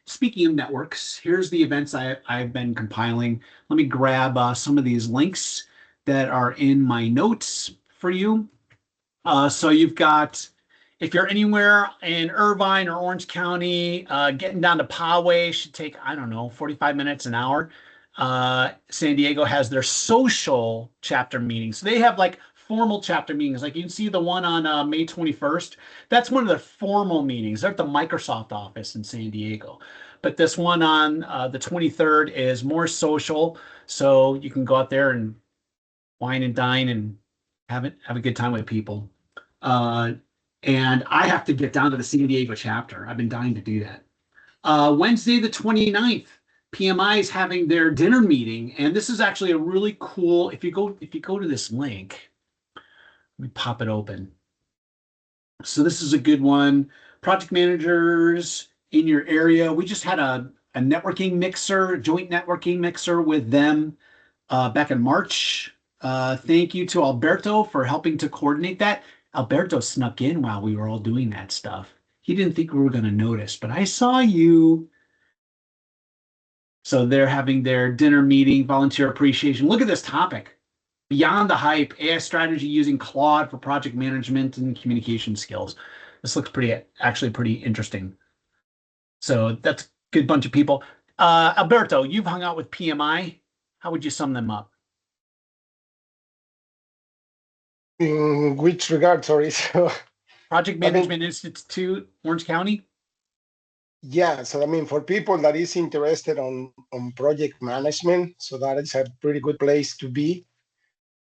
Speaking of networks, here's the events I've been compiling. Let me grab some of these links that are in my notes for you. So you've got, if you're anywhere in Irvine or Orange County, getting down to Poway should take, I don't know, 45 minutes, an hour. San Diego has their social chapter meetings. So they have like formal chapter meetings. Like you can see the one on May 21st. That's one of the formal meetings. They're at the Microsoft office in San Diego. But this one on the 23rd is more social. So you can go out there and wine and dine and have a good time with people. And I have to get down to the San Diego chapter. I've been dying to do that. Wednesday, the 29th, PMI is having their dinner meeting. And this is actually a really cool, if you go to this link, let me pop it open. So this is a good one. Project managers in your area. We just had a networking mixer, joint networking mixer with them back in March. Thank you to Alberto for helping to coordinate that. Alberto snuck in while we were all doing that stuff. He didn't think we were going to notice, but I saw you. So they're having their dinner meeting, volunteer appreciation. Look at this topic. Beyond the hype, AI strategy using Claude for project management and communication skills. This looks actually pretty interesting. So that's a good bunch of people. Alberto, you've hung out with PMI. How would you sum them up? In which regard, sorry? So, Project Management Institute, Orange County? yeah, so I mean, for people that is interested on project management, so that is a pretty good place to be.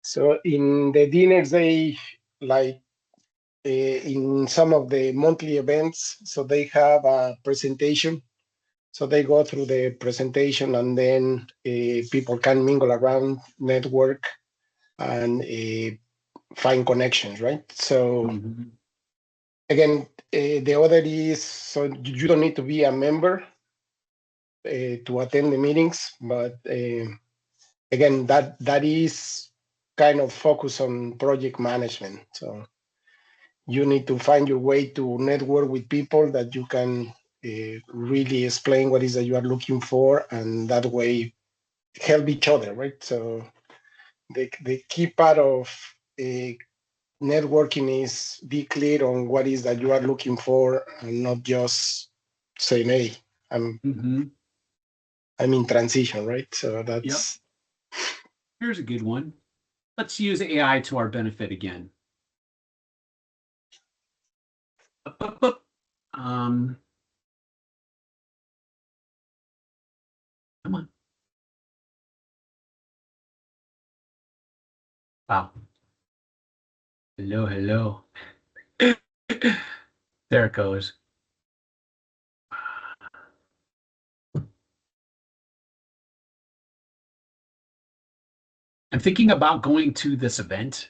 So in the dinners, they like in some of the monthly events, so they have a presentation. So they go through the presentation and then people can mingle around, network, and find connections, right? So again, the other is, so you don't need to be a member to attend the meetings, but again, that is kind of focus on project management. So you need to find your way to network with people that you can really explain what is that you are looking for, and that way help each other, right? So the key part of networking is be clear on what is that you are looking for, and not just saying, "Hey, I'm in transition," right? So that's. Here's a good one. Let's use AI to our benefit again. Come on. Wow. Hello, hello. There it goes. I'm thinking about going to this event,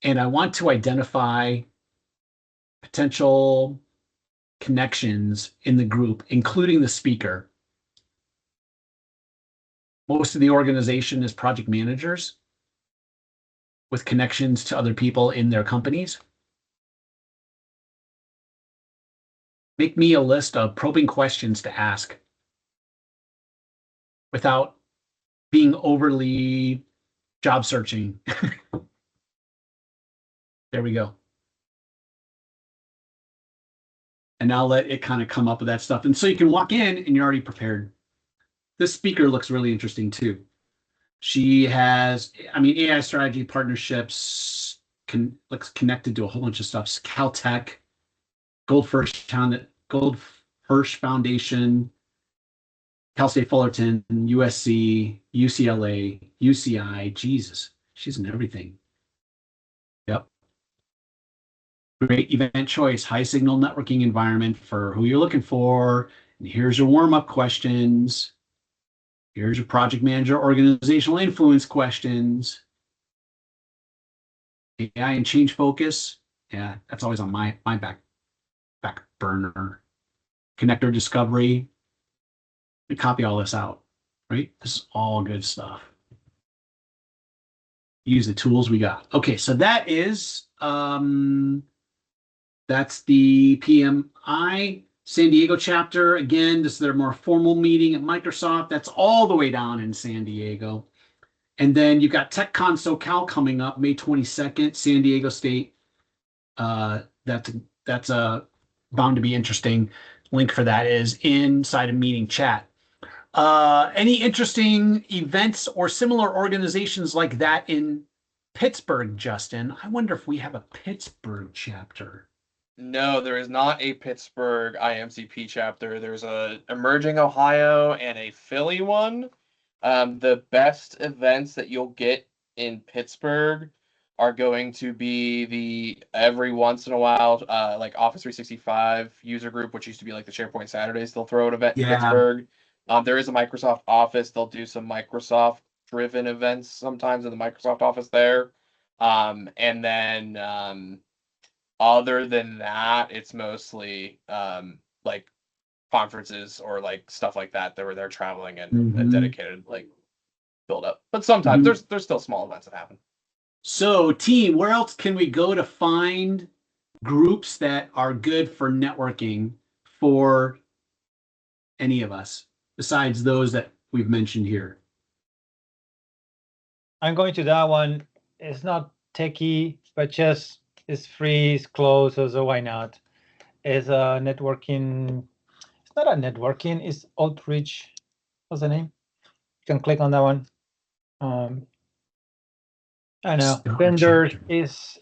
and I want to identify potential connections in the group, including the speaker. Most of the organization is project managers with connections to other people in their companies. Make me a list of probing questions to ask without being overly job searching. There we go. And now let it kind of come up with that stuff. And so you can walk in and you're already prepared. This speaker looks really interesting too. She has, I mean, AI strategy partnerships looks connected to a whole bunch of stuff. Caltech, Goldfirsch Foundation, Cal State Fullerton, USC, UCLA, UCI. Jesus, she's in everything. Yep. Great event choice, high signal networking environment for who you're looking for. And here's your warm-up questions. Here's your project manager organizational influence questions. AI and change focus. Yeah, that's always on my back. back burner, connector discovery. We copy all this out, right? This is all good stuff. Use the tools we got. Okay, so that is that's the PMI San Diego chapter. Again, this is their more formal meeting at Microsoft. That's all the way down in San Diego. And then you've got TechCon SoCal coming up May 22nd, San Diego State. That's bound to be interesting. Link for that is inside of meeting chat. Any interesting events or similar organizations like that in Pittsburgh, Justin? I wonder if we have a Pittsburgh chapter. No, there is not a Pittsburgh IAMCP chapter. There's a emerging Ohio and a Philly one. The best events that you'll get in Pittsburgh are going to be the every once in a while, like Office 365 user group, which used to be like the SharePoint Saturdays. They'll throw an event in Pittsburgh. There is a Microsoft Office. They'll do some Microsoft driven events sometimes in the Microsoft Office there. And then other than that, it's mostly like conferences or like stuff like that where they're traveling and a dedicated like build up. But sometimes there's still small events that happen. So, team, where else can we go to find groups that are good for networking for any of us besides those that we've mentioned here? I'm going to that one. It's not techie, but just it's free, it's close, so why not? It's a networking. It's not a networking. It's outreach. What's the name? You can click on that one. I know vendors is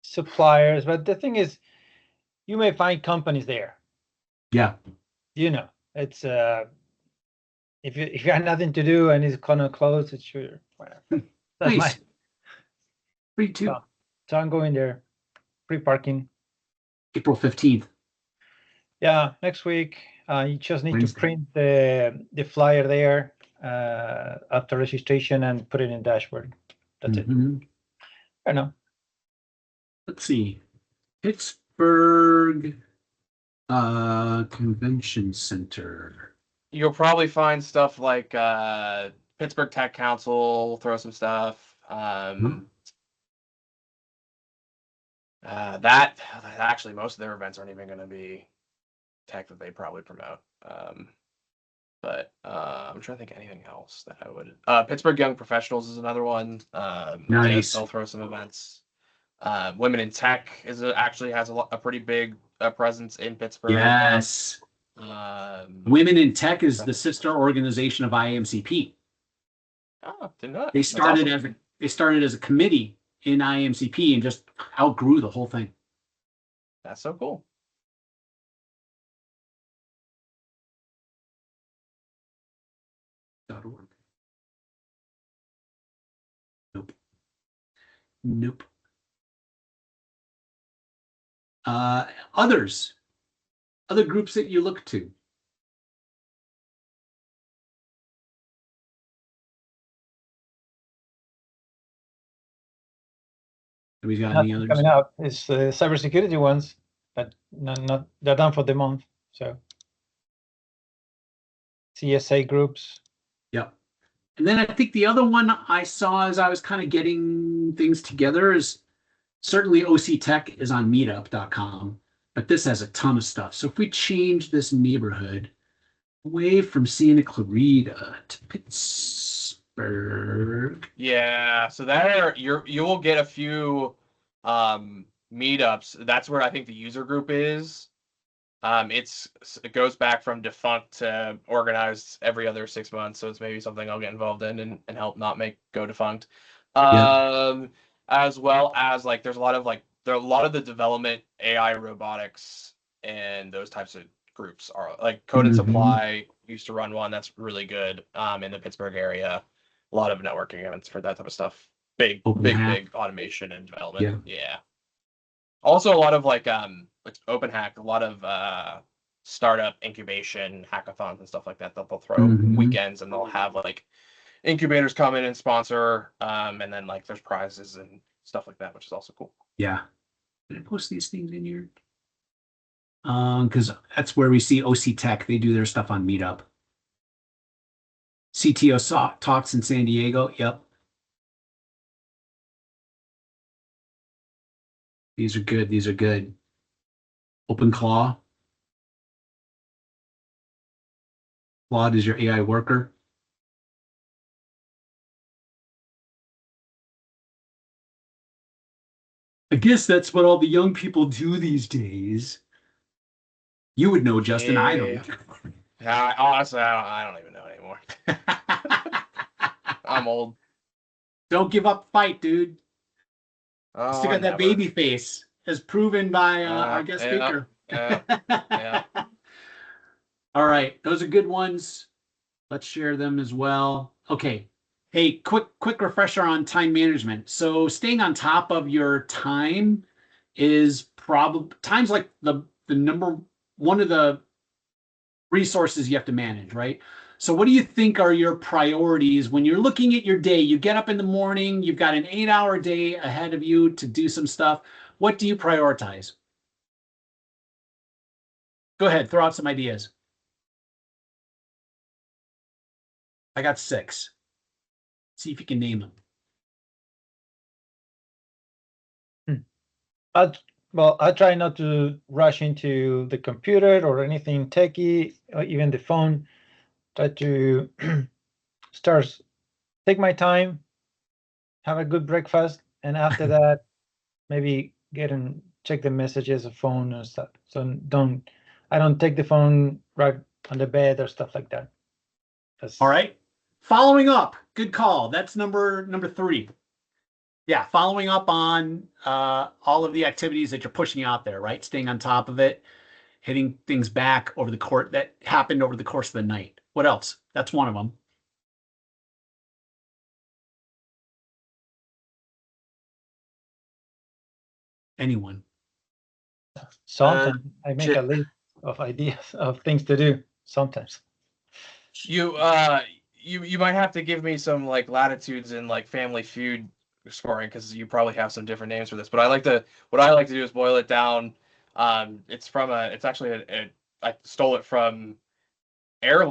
suppliers, but the thing is, you may find companies there. Yeah. You know, it's if you have nothing to do and it's gonna close, it's sure whatever. That's nice. Free too. So I'm going there. Free parking. April 15th. Yeah, next week. You just need to print the flyer there after registration and put it in dashboard. That's it. I know. Let's see. Pittsburgh Convention Center. You'll probably find stuff like Pittsburgh Tech Council, throw some stuff. That actually most of their events aren't even going to be tech that they probably promote. But I'm trying to think of anything else that I would. Pittsburgh Young Professionals is another one. Nice. They'll throw some events. Women in Tech actually has a pretty big presence in Pittsburgh. Yes. Women in Tech is the sister organization of IAMCP. Oh, didn't know that. They started as a committee in IAMCP and just outgrew the whole thing. That's so cool. .org. Nope. Other groups that you look to. Have we got any others coming out? It's cybersecurity ones, but not they're done for the month. So CSA groups. Yep. And then I think the other one I saw as I was kind of getting things together is certainly OC Tech is on meetup.com, but this has a ton of stuff. So if we change this neighborhood away from Santa Clarita to Pittsburgh. Yeah, so there you will get a few meetups. That's where I think the user group is. It goes back from defunct to organized every other 6 months, so it's maybe something I'll get involved in and help not go defunct. As well as like there are a lot of the development AI robotics and those types of groups are like Code and Supply used to run one that's really good in the Pittsburgh area. A lot of networking events for that type of stuff. Big automation and development. Yeah. Also a lot of like Open Hack, a lot of startup incubation hackathons and stuff like that they'll throw weekends, and they'll have like incubators come in and sponsor, and then like there's prizes and stuff like that, which is also cool. Yeah. Did I post these things in here? Because that's where we see OC Tech. They do their stuff on Meetup. Talks in San Diego. Yep. These are good. These are good. Open Claw. Claude is your AI worker. I guess that's what all the young people do these days. You would know, Justin. I don't. Honestly, I don't even know anymore. I'm old. Don't give up the fight, dude. Oh, Still got that never. baby face, as proven by our guest speaker. Yeah. All right, those are good ones. Let's share them as well. Okay. Hey, quick refresher on time management. So staying on top of your time is probably time's like the number one of the resources you have to manage, right? So what do you think are your priorities when you're looking at your day? You get up in the morning, you've got an 8-hour day ahead of you to do some stuff. What do you prioritize? Go ahead, throw out some ideas. I got 6. See if you can name them. I try not to rush into the computer or anything techy, or even the phone. Try to take my time, have a good breakfast, and after that, maybe get and check the messages of phone and stuff. So I don't take the phone right on the bed or stuff like that. All right. Following up, good call. That's number 3. Yeah, following up on all of the activities that you're pushing out there, right? Staying on top of it, hitting things back over the court that happened over the course of the night. What else? That's one of them. Anyone? Sometimes I make a list of ideas of things to do. Sometimes. You might have to give me some like latitudes in like Family Feud scoring because you probably have some different names for this. But what I like to do is boil it down. It's actually I stole it from air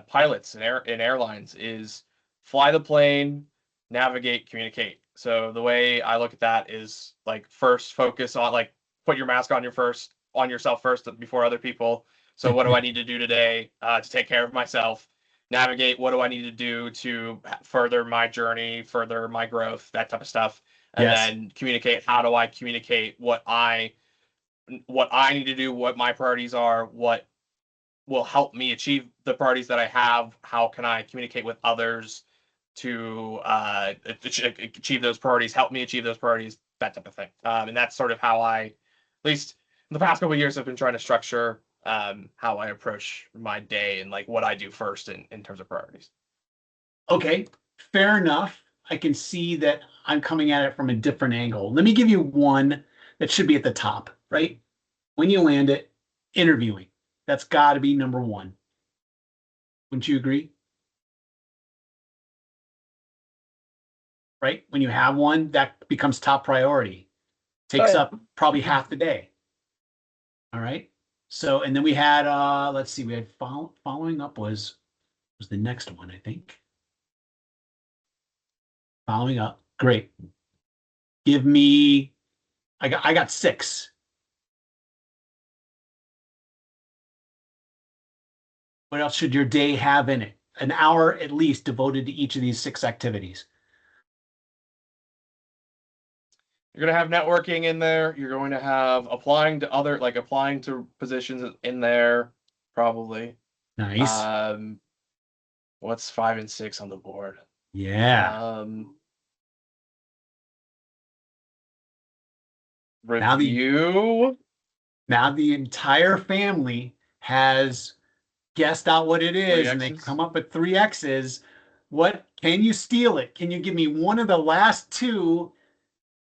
pilots and airlines is fly the plane, navigate, communicate. So the way I look at that is like first focus on like put your mask on yourself first before other people. So what do I need to do today to take care of myself? Navigate. What do I need to do to further my journey, further my growth, that type of stuff. And Yes. then communicate. How do I communicate what I need to do, what my priorities are, what will help me achieve the priorities that I have? How can I communicate with others to achieve those priorities, help me achieve those priorities, that type of thing. And that's sort of how I, at least in the past couple of years, have been trying to structure how I approach my day and like what I do first in terms of priorities. Okay, fair enough. I can see that I'm coming at it from a different angle. Let me give you one that should be at the top, right? When you land it, interviewing. That's got to be number 1. Wouldn't you agree? Right? When you have one, that becomes top priority. Takes up probably half the day. All right. So, and then we had, let's see, we had following up was the next one, I think. Following up. Great. Give me, I got 6. What else should your day have in it? An hour at least devoted to each of these 6 activities. You're going to have networking in there. You're going to have applying to positions in there, probably. Nice. What's 5 and 6 on the board? Yeah. Review. Now the entire family has guessed out what it is, and they come up with 3 X's. What can you steal it? Can you give me one of the last 2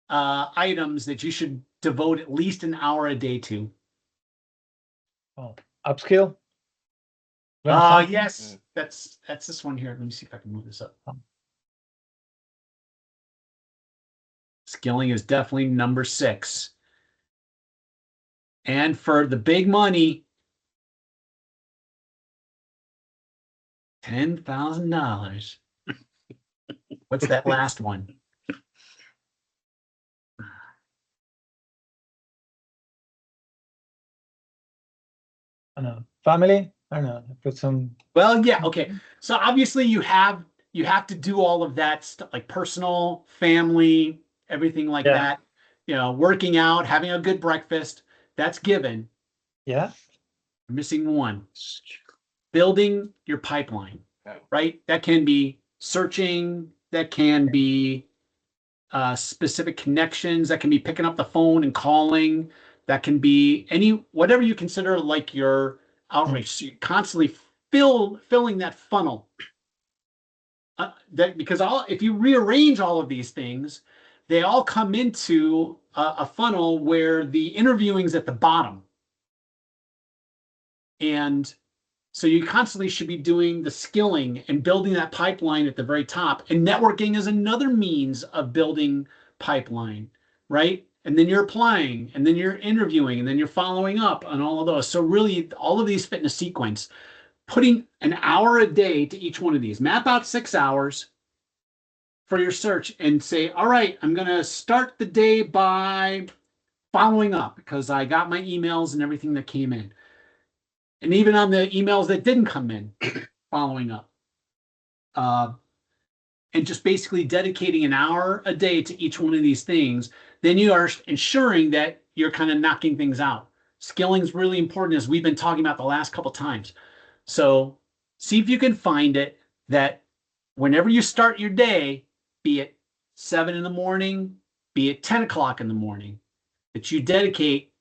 items that you should devote at least an hour a day to? Upskill. Yes, that's this one here. Let me see if I can move this up. Skilling is definitely number 6. And for the big money, $10,000. What's that last one? I don't know. Family? I don't know. Put some. Well, yeah, okay. So obviously you have to do all of that stuff, like personal, family, everything like Yeah. that. You know, working out, having a good breakfast, that's given. Yeah. I'm missing one. Building your pipeline, right? That can be searching, that can be specific connections, that can be picking up the phone and calling, that can be whatever you consider like your outreach. So you're constantly filling that funnel. Because if you rearrange all of these things, they all come into a funnel where the interviewing's at the bottom. And so you constantly should be doing the skilling and building that pipeline at the very top. And networking is another means of building pipeline, right? And then you're applying, and then you're interviewing, and then you're following up on all of those. So really, all of these fit in a sequence. Putting an hour a day to each one of these. Map out 6 hours for your search and say, all right, I'm going to start the day by following up because I got my emails and everything that came in. And even on the emails that didn't come in, following up. And just basically dedicating an hour a day to each one of these things, then you are ensuring that you're kind of knocking things out. Skilling is really important, as we've been talking about the last couple times. So see if you can find it that whenever you start your day, be it 7 in the morning, be it 10 o'clock in the morning, that you dedicate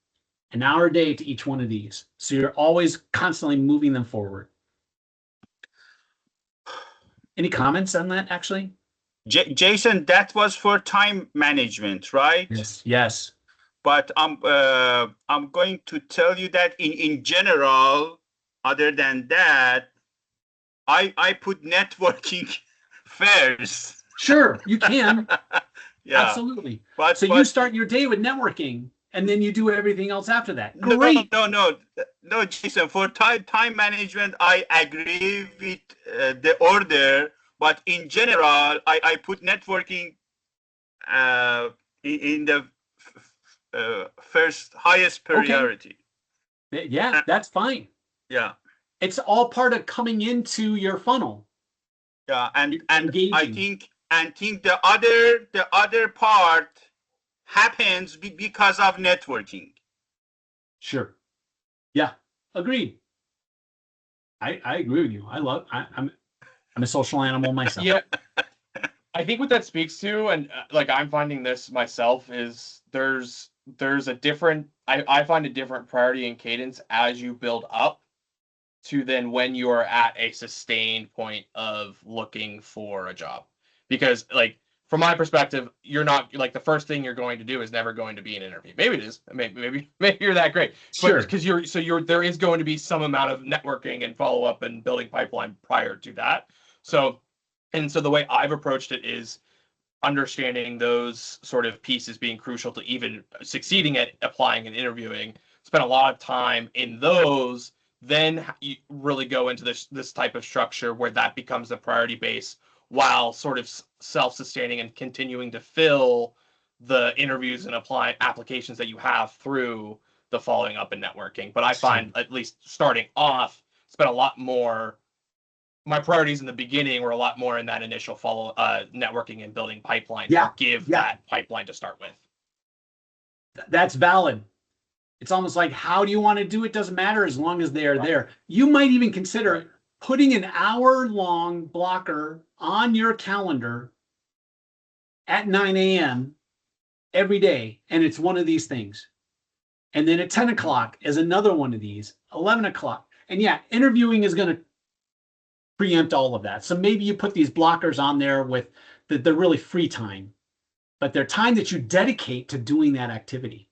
an hour a day to each one of these. So you're always constantly moving them forward. Any comments on that, actually? Jason, that was for time management, right? Yes. Yes. But I'm going to tell you that in general, other than that, I put networking first. Sure, you can. Yeah. Absolutely. But So you start your day with networking, and then you do everything else after that. Great. No, Jason. For time management, I agree with the order, but in general, I put networking in the first highest priority. Okay. Yeah, that's fine. Yeah. It's all part of coming into your funnel. Yeah, and engaging. I think the other part happens because of networking. Sure. Yeah, agreed. I agree with you. I'm a social animal myself. Yeah. I think what that speaks to, and like I'm finding this myself, is there's a different, I find a different priority and cadence as you build up to then when you are at a sustained point of looking for a job. Because like from my perspective, you're not like the first thing you're going to do is never going to be an interview. Maybe it is. Maybe you're that great. Sure. Because there is going to be some amount of networking and follow up and building pipeline prior to that. So the way I've approached it is understanding those sort of pieces being crucial to even succeeding at applying and interviewing. Spend a lot of time in those, then you really go into this type of structure where that becomes the priority base while sort of self-sustaining and continuing to fill the interviews and applications that you have through the following up and networking. But I find, at least starting off, spend a lot more. My priorities in the beginning were a lot more in that initial networking and building pipeline to give that pipeline to start with. That's valid. It's almost like, how do you want to do it? Doesn't matter as long as they are there. You might even consider putting an hour-long blocker on your calendar at 9 a.m. every day, and it's one of these things. And then at 10 o'clock is another one of these, 11 o'clock. And yeah, interviewing is going to preempt all of that. So maybe you put these blockers on there with the really free time, but they're time that you dedicate to doing that activity.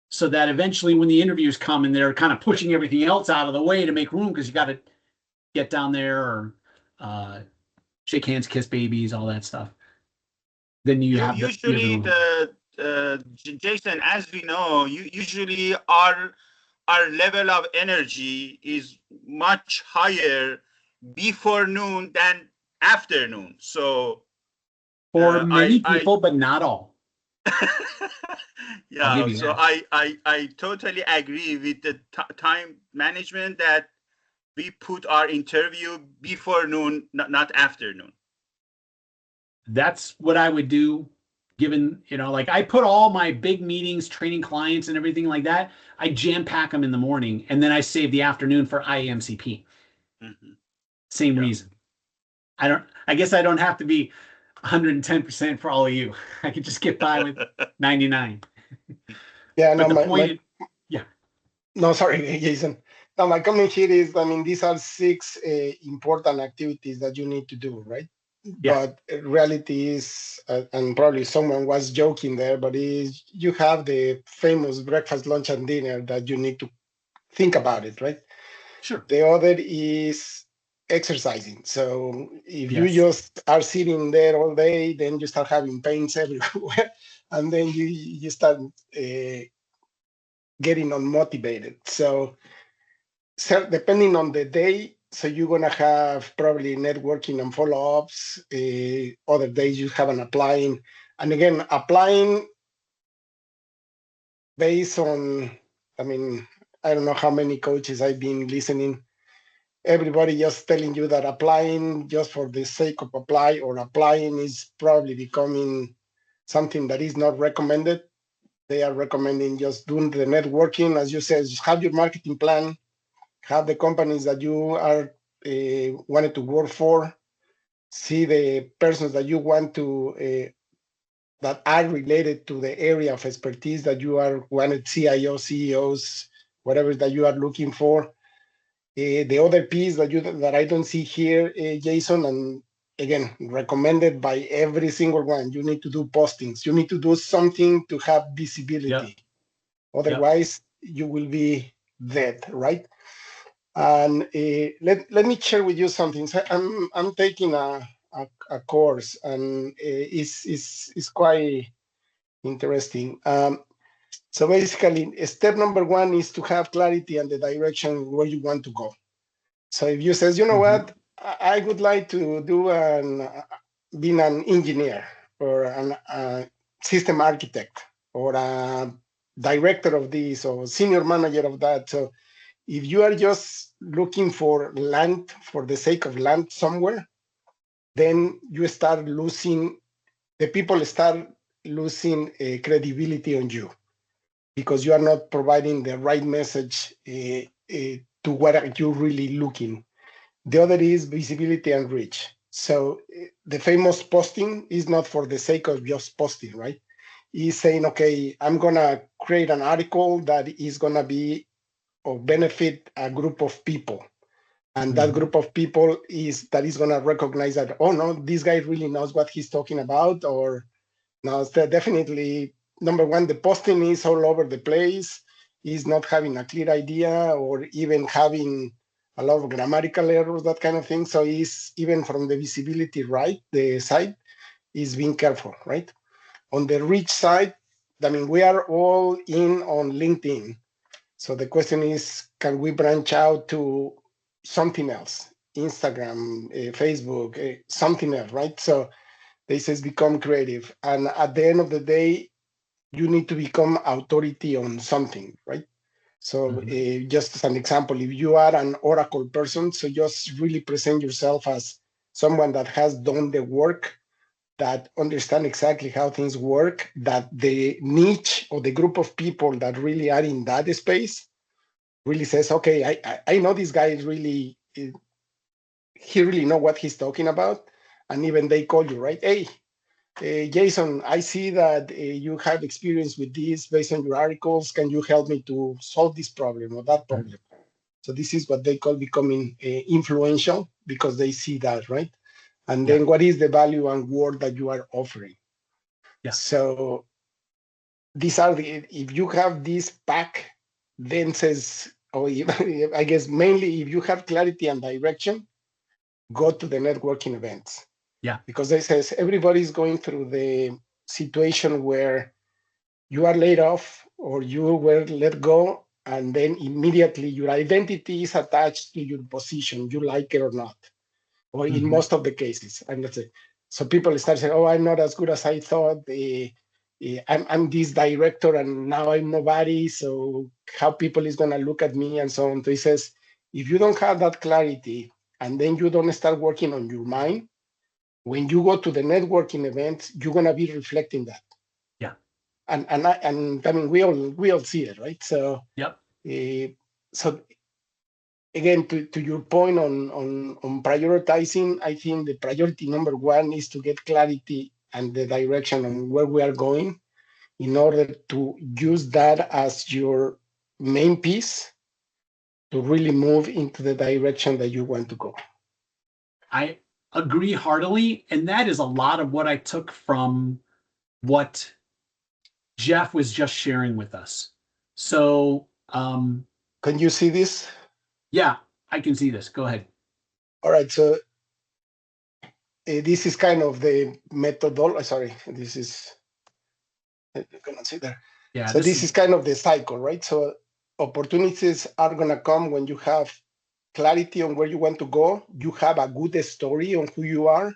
So that eventually when the interviews come and they're kind of pushing everything else out of the way to make room because you got to get down there or shake hands, kiss babies, all that stuff. Then you have usually Jason, as we know, usually our level of energy is much higher before noon than afternoon. So For many I people, but not all. I'll give yeah, you so that. I totally agree with the time management that we put our interview before noon, not afternoon. That's what I would do. Given, like I put all my big meetings, training clients and everything like that, I jam pack them in the morning and then I save the afternoon for IAMCP. Mhm. Same Yeah. reason. I guess I don't have to be 110% for all of you. I could just get by with 99. Yeah, no, But the point is, yeah. no, sorry, Jason. No, my comment here is, I mean, these are six important activities that you need to do, right? Yeah. But reality is, and probably someone was joking there, but is you have the famous breakfast, lunch, and dinner that you need to think about it, right? Sure. The other is exercising. So if you Yes. just are sitting there all day, then you start having pains everywhere, and then you start getting unmotivated. So depending on the day, so you're gonna have probably networking and follow-ups. Other days you have an applying, and again applying based on. I mean, I don't know how many coaches I've been listening. Everybody just telling you that applying just for the sake of apply or applying is probably becoming something that is not recommended. They are recommending just doing the networking, as you said, just have your marketing plan, have the companies that you are wanted to work for, see the persons that you want to that are related to the area of expertise that you are wanted, CIOs, CEOs, whatever that you are looking for. The other piece that I don't see here, Jason, and again recommended by every single one, you need to do postings. You need to do something to have visibility. Otherwise, you will be dead, right? And let me share with you something. So I'm taking a course, and it's quite interesting. So basically, step number one is to have clarity and the direction where you want to go. So if you says, you know what, I would like to do being an engineer or a system architect or a director of this or senior manager of that. So if you are just looking for land for the sake of land somewhere, then you start losing, the people start losing credibility on you because you are not providing the right message to what are you really looking. The other is visibility and reach. So the famous posting is not for the sake of just posting, right? He's saying, okay, I'm gonna create an article that is gonna be or benefit a group of people. And that group of people is gonna recognize that, oh no, this guy really knows what he's talking about, or no, definitely number one, the posting is all over the place, is not having a clear idea or even having a lot of grammatical errors, that kind of thing. So is even from the visibility, right, the side is being careful, right? On the reach side, I mean, we are all in on LinkedIn. So the question is, can we branch out to something else? Instagram, Facebook, something else, right? So they says become creative. And at the end of the day, you need to become authority on something, right? So just as an example, if you are an Oracle person, so just really present yourself as someone that has done the work, that understand exactly how things work, that the niche or the group of people that really are in that space really says, okay, I know this guy is really, he really know what he's talking about. And even they call you, right? Hey, Jason, I see that you have experience with this based on your articles. Can you help me to solve this problem or that problem? So this is what they call becoming influential because they see that, right? And then what is the value and worth that you are offering? Yeah. So these are if you have this pack, then says, oh, I guess mainly if you have clarity and direction, go to the networking events. Yeah. Because they says everybody's going through the situation where you are laid off or you were let go, and then immediately your identity is attached to your position, you like it or not, or in most of the cases. I'm not saying. So people start saying, "Oh, I'm not as good as I thought. I'm this director, and now I'm nobody. So how people is gonna look at me and so on." So he says, if you don't have that clarity, and then you don't start working on your mind, when you go to the networking events, you're gonna be reflecting that. Yeah. And I mean, we all see it, right? So Yep. So again, to your point on prioritizing, I think the priority number one is to get clarity and the direction on where we are going in order to use that as your main piece to really move into the direction that you want to go. I agree heartily. And that is a lot of what I took from what Jeff was just sharing with us. So, can you see this? Yeah, I can see this. Go ahead. All right. So this is kind of the methodology. Sorry, this is, you cannot see there. Yeah. So this is kind of the cycle, right? So opportunities are going to come when you have clarity on where you want to go, you have a good story on who you are,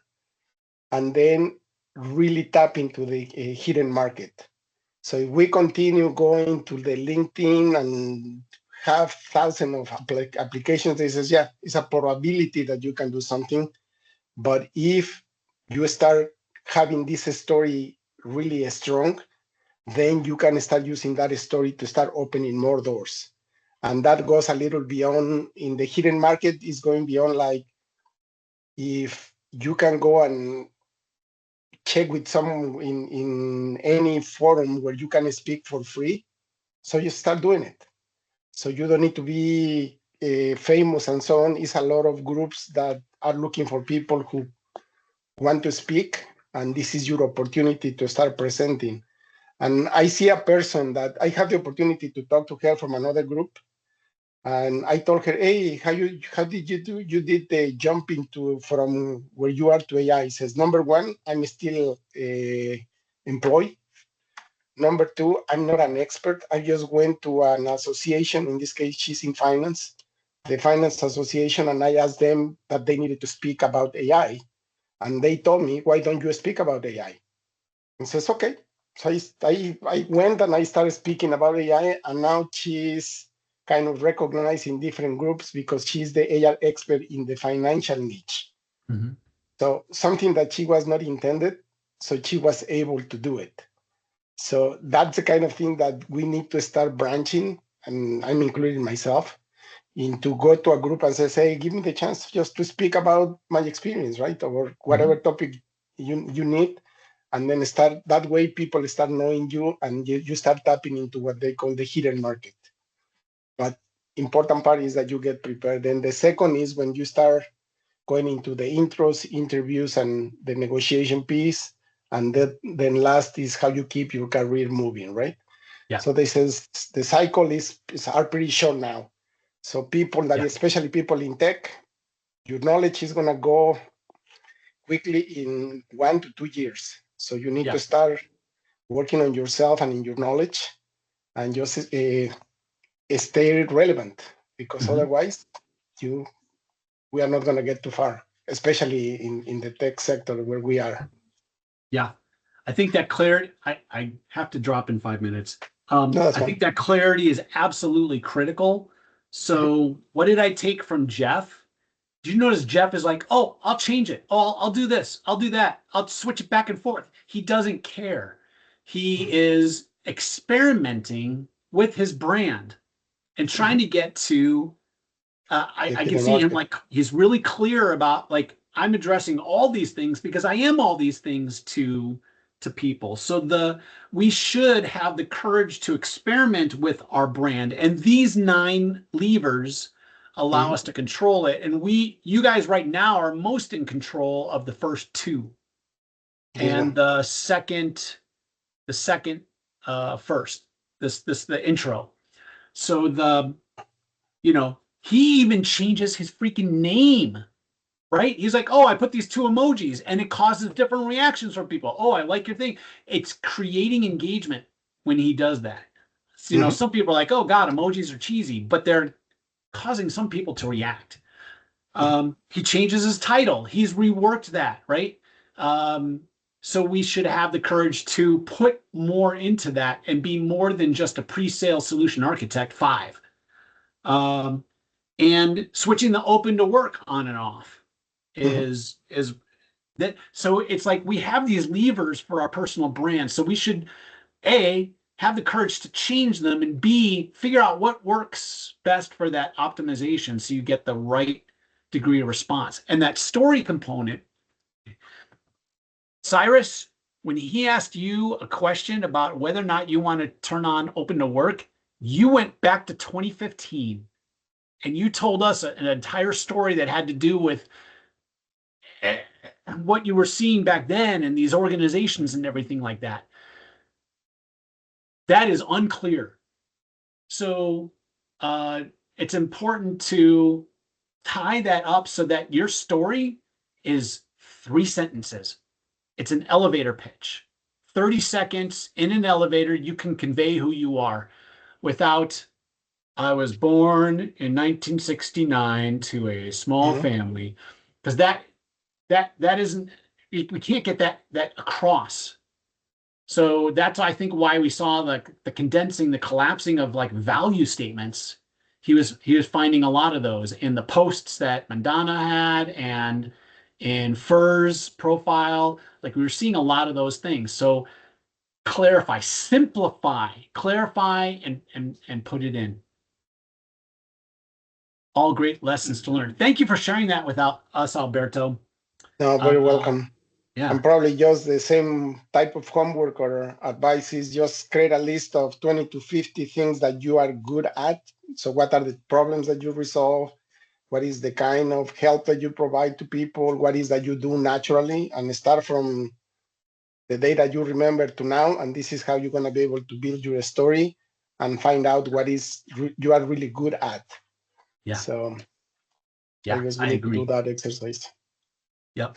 and then really tap into the hidden market. So if we continue going to the LinkedIn and have thousands of applications, this says, yeah, it's a probability that you can do something. But if you start having this story really strong, then you can start using that story to start opening more doors. And that goes a little beyond. In the hidden market is going beyond, like, if you can go and check with someone in any forum where you can speak for free, so you start doing it. So you don't need to be famous and so on. It's a lot of groups that are looking for people who want to speak, and this is your opportunity to start presenting. And I see a person that I have the opportunity to talk to her from another group. And I told her, hey, how did you do? You did the jump into from where you are to AI. Says, number one, I'm still employed. Number two, I'm not an expert. I just went to an association. In this case, she's in finance, the finance association, and I asked them that they needed to speak about AI. And they told me, why don't you speak about AI? And says, okay. So I went and I started speaking about AI, and now she's kind of recognized in different groups because she's the AI expert in the financial niche. Mm-hmm. So something that she was not intended, so she was able to do it. So that's the kind of thing that we need to start branching, and I'm including myself, in to go to a group and say, hey, give me the chance just to speak about my experience, right? Or whatever topic you need. And then start that way, people start knowing you, and you start tapping into what they call the hidden market. But important part is that you get prepared. Then the second is when you start going into the intros, interviews, and the negotiation piece. And then last is how you keep your career moving, right? Yeah. So this is the cycle is are pretty short now. So people that, especially people in tech, your knowledge is gonna go quickly in 1 to 2 years. So you need to start working on yourself and in your knowledge, and just stay relevant, because otherwise we are not going to get too far, especially in the tech sector where we are. Yeah. I think that clarity, I have to drop in 5 minutes. No, I think that clarity is absolutely critical. So what did I take from Jeff? Did you notice Jeff is like, oh, I'll change it. Oh, I'll do this. I'll do that. I'll switch it back and forth. He doesn't care. He is experimenting with his brand and trying to get to, I can see him like, he's really clear about, like, I'm addressing all these things because I am all these things to people. So we should have the courage to experiment with our brand, and these 9 levers allow us to control it. And you guys right now are most in control of the first 2, and the second first, the intro. So he even changes his freaking name, right? He's like, oh, I put these 2 emojis and it causes different reactions from people. Oh, I like your thing. It's creating engagement. when he does that. So, some people are like, oh God, emojis are cheesy, but they're causing some people to react. He changes his title. He's reworked that, right? So we should have the courage to put more into that and be more than just a pre-sale solution architect 5. And switching the open to work on and off is that. So it's like we have these levers for our personal brand. So we should A, have the courage to change them, and B, figure out what works best for that optimization so you get the right degree of response. And that story component, Cyrus, when he asked you a question about whether or not you want to turn on open to work, you went back to 2015 and you told us an entire story that had to do with what you were seeing back then and these organizations and everything like that. That is unclear. So it's important to tie that up so that your story is 3 sentences. It's an elevator pitch. 30 seconds in an elevator, you can convey who you are without, I was born in 1969 to a small family, because that isn't, we can't get that across. So that's, I think, why we saw the condensing, the collapsing of like value statements. He was finding a lot of those in the posts that Mandana had and in Fur's profile. Like we were seeing a lot of those things. So clarify, simplify, clarify, and put it in. All great lessons to learn. Thank you for sharing that with us, Alberto. No, very welcome. Yeah. And probably just the same type of homework or advice is just create a list of 20 to 50 things that you are good at. So what are the problems that you resolve? What is the kind of help that you provide to people? What is that you do naturally? And start from the day that you remember to now. And this is how you're going to be able to build your story and find out what is you are really good at. Yeah. So yeah, I guess we I need agree. to do that exercise. Yep.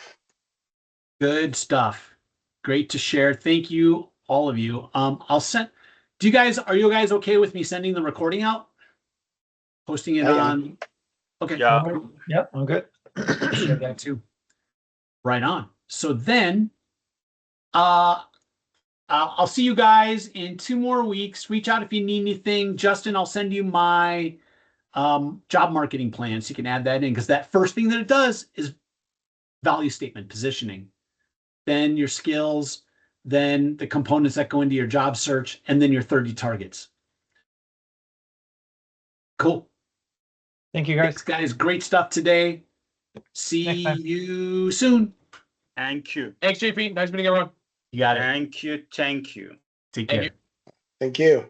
Good stuff. Great to share. Thank you, all of you. I'll send. Are you guys okay with me sending the recording out? Posting it on. Okay. Yeah. Yeah, I'm good. Share that too. Right on. So then, I'll see you guys in 2 more weeks. Reach out if you need anything. Justin, I'll send you my job marketing plan so you can add that in, because that first thing that it does is value statement positioning, then your skills, then the components that go into your job search, and then your 30 targets. Cool. Thank you, guys. Thanks, guys. Great stuff today. See you soon. Thank you. Thanks, JP. Nice meeting everyone. You got it. Thank you. Thank you. Take Thank care. you. Thank you.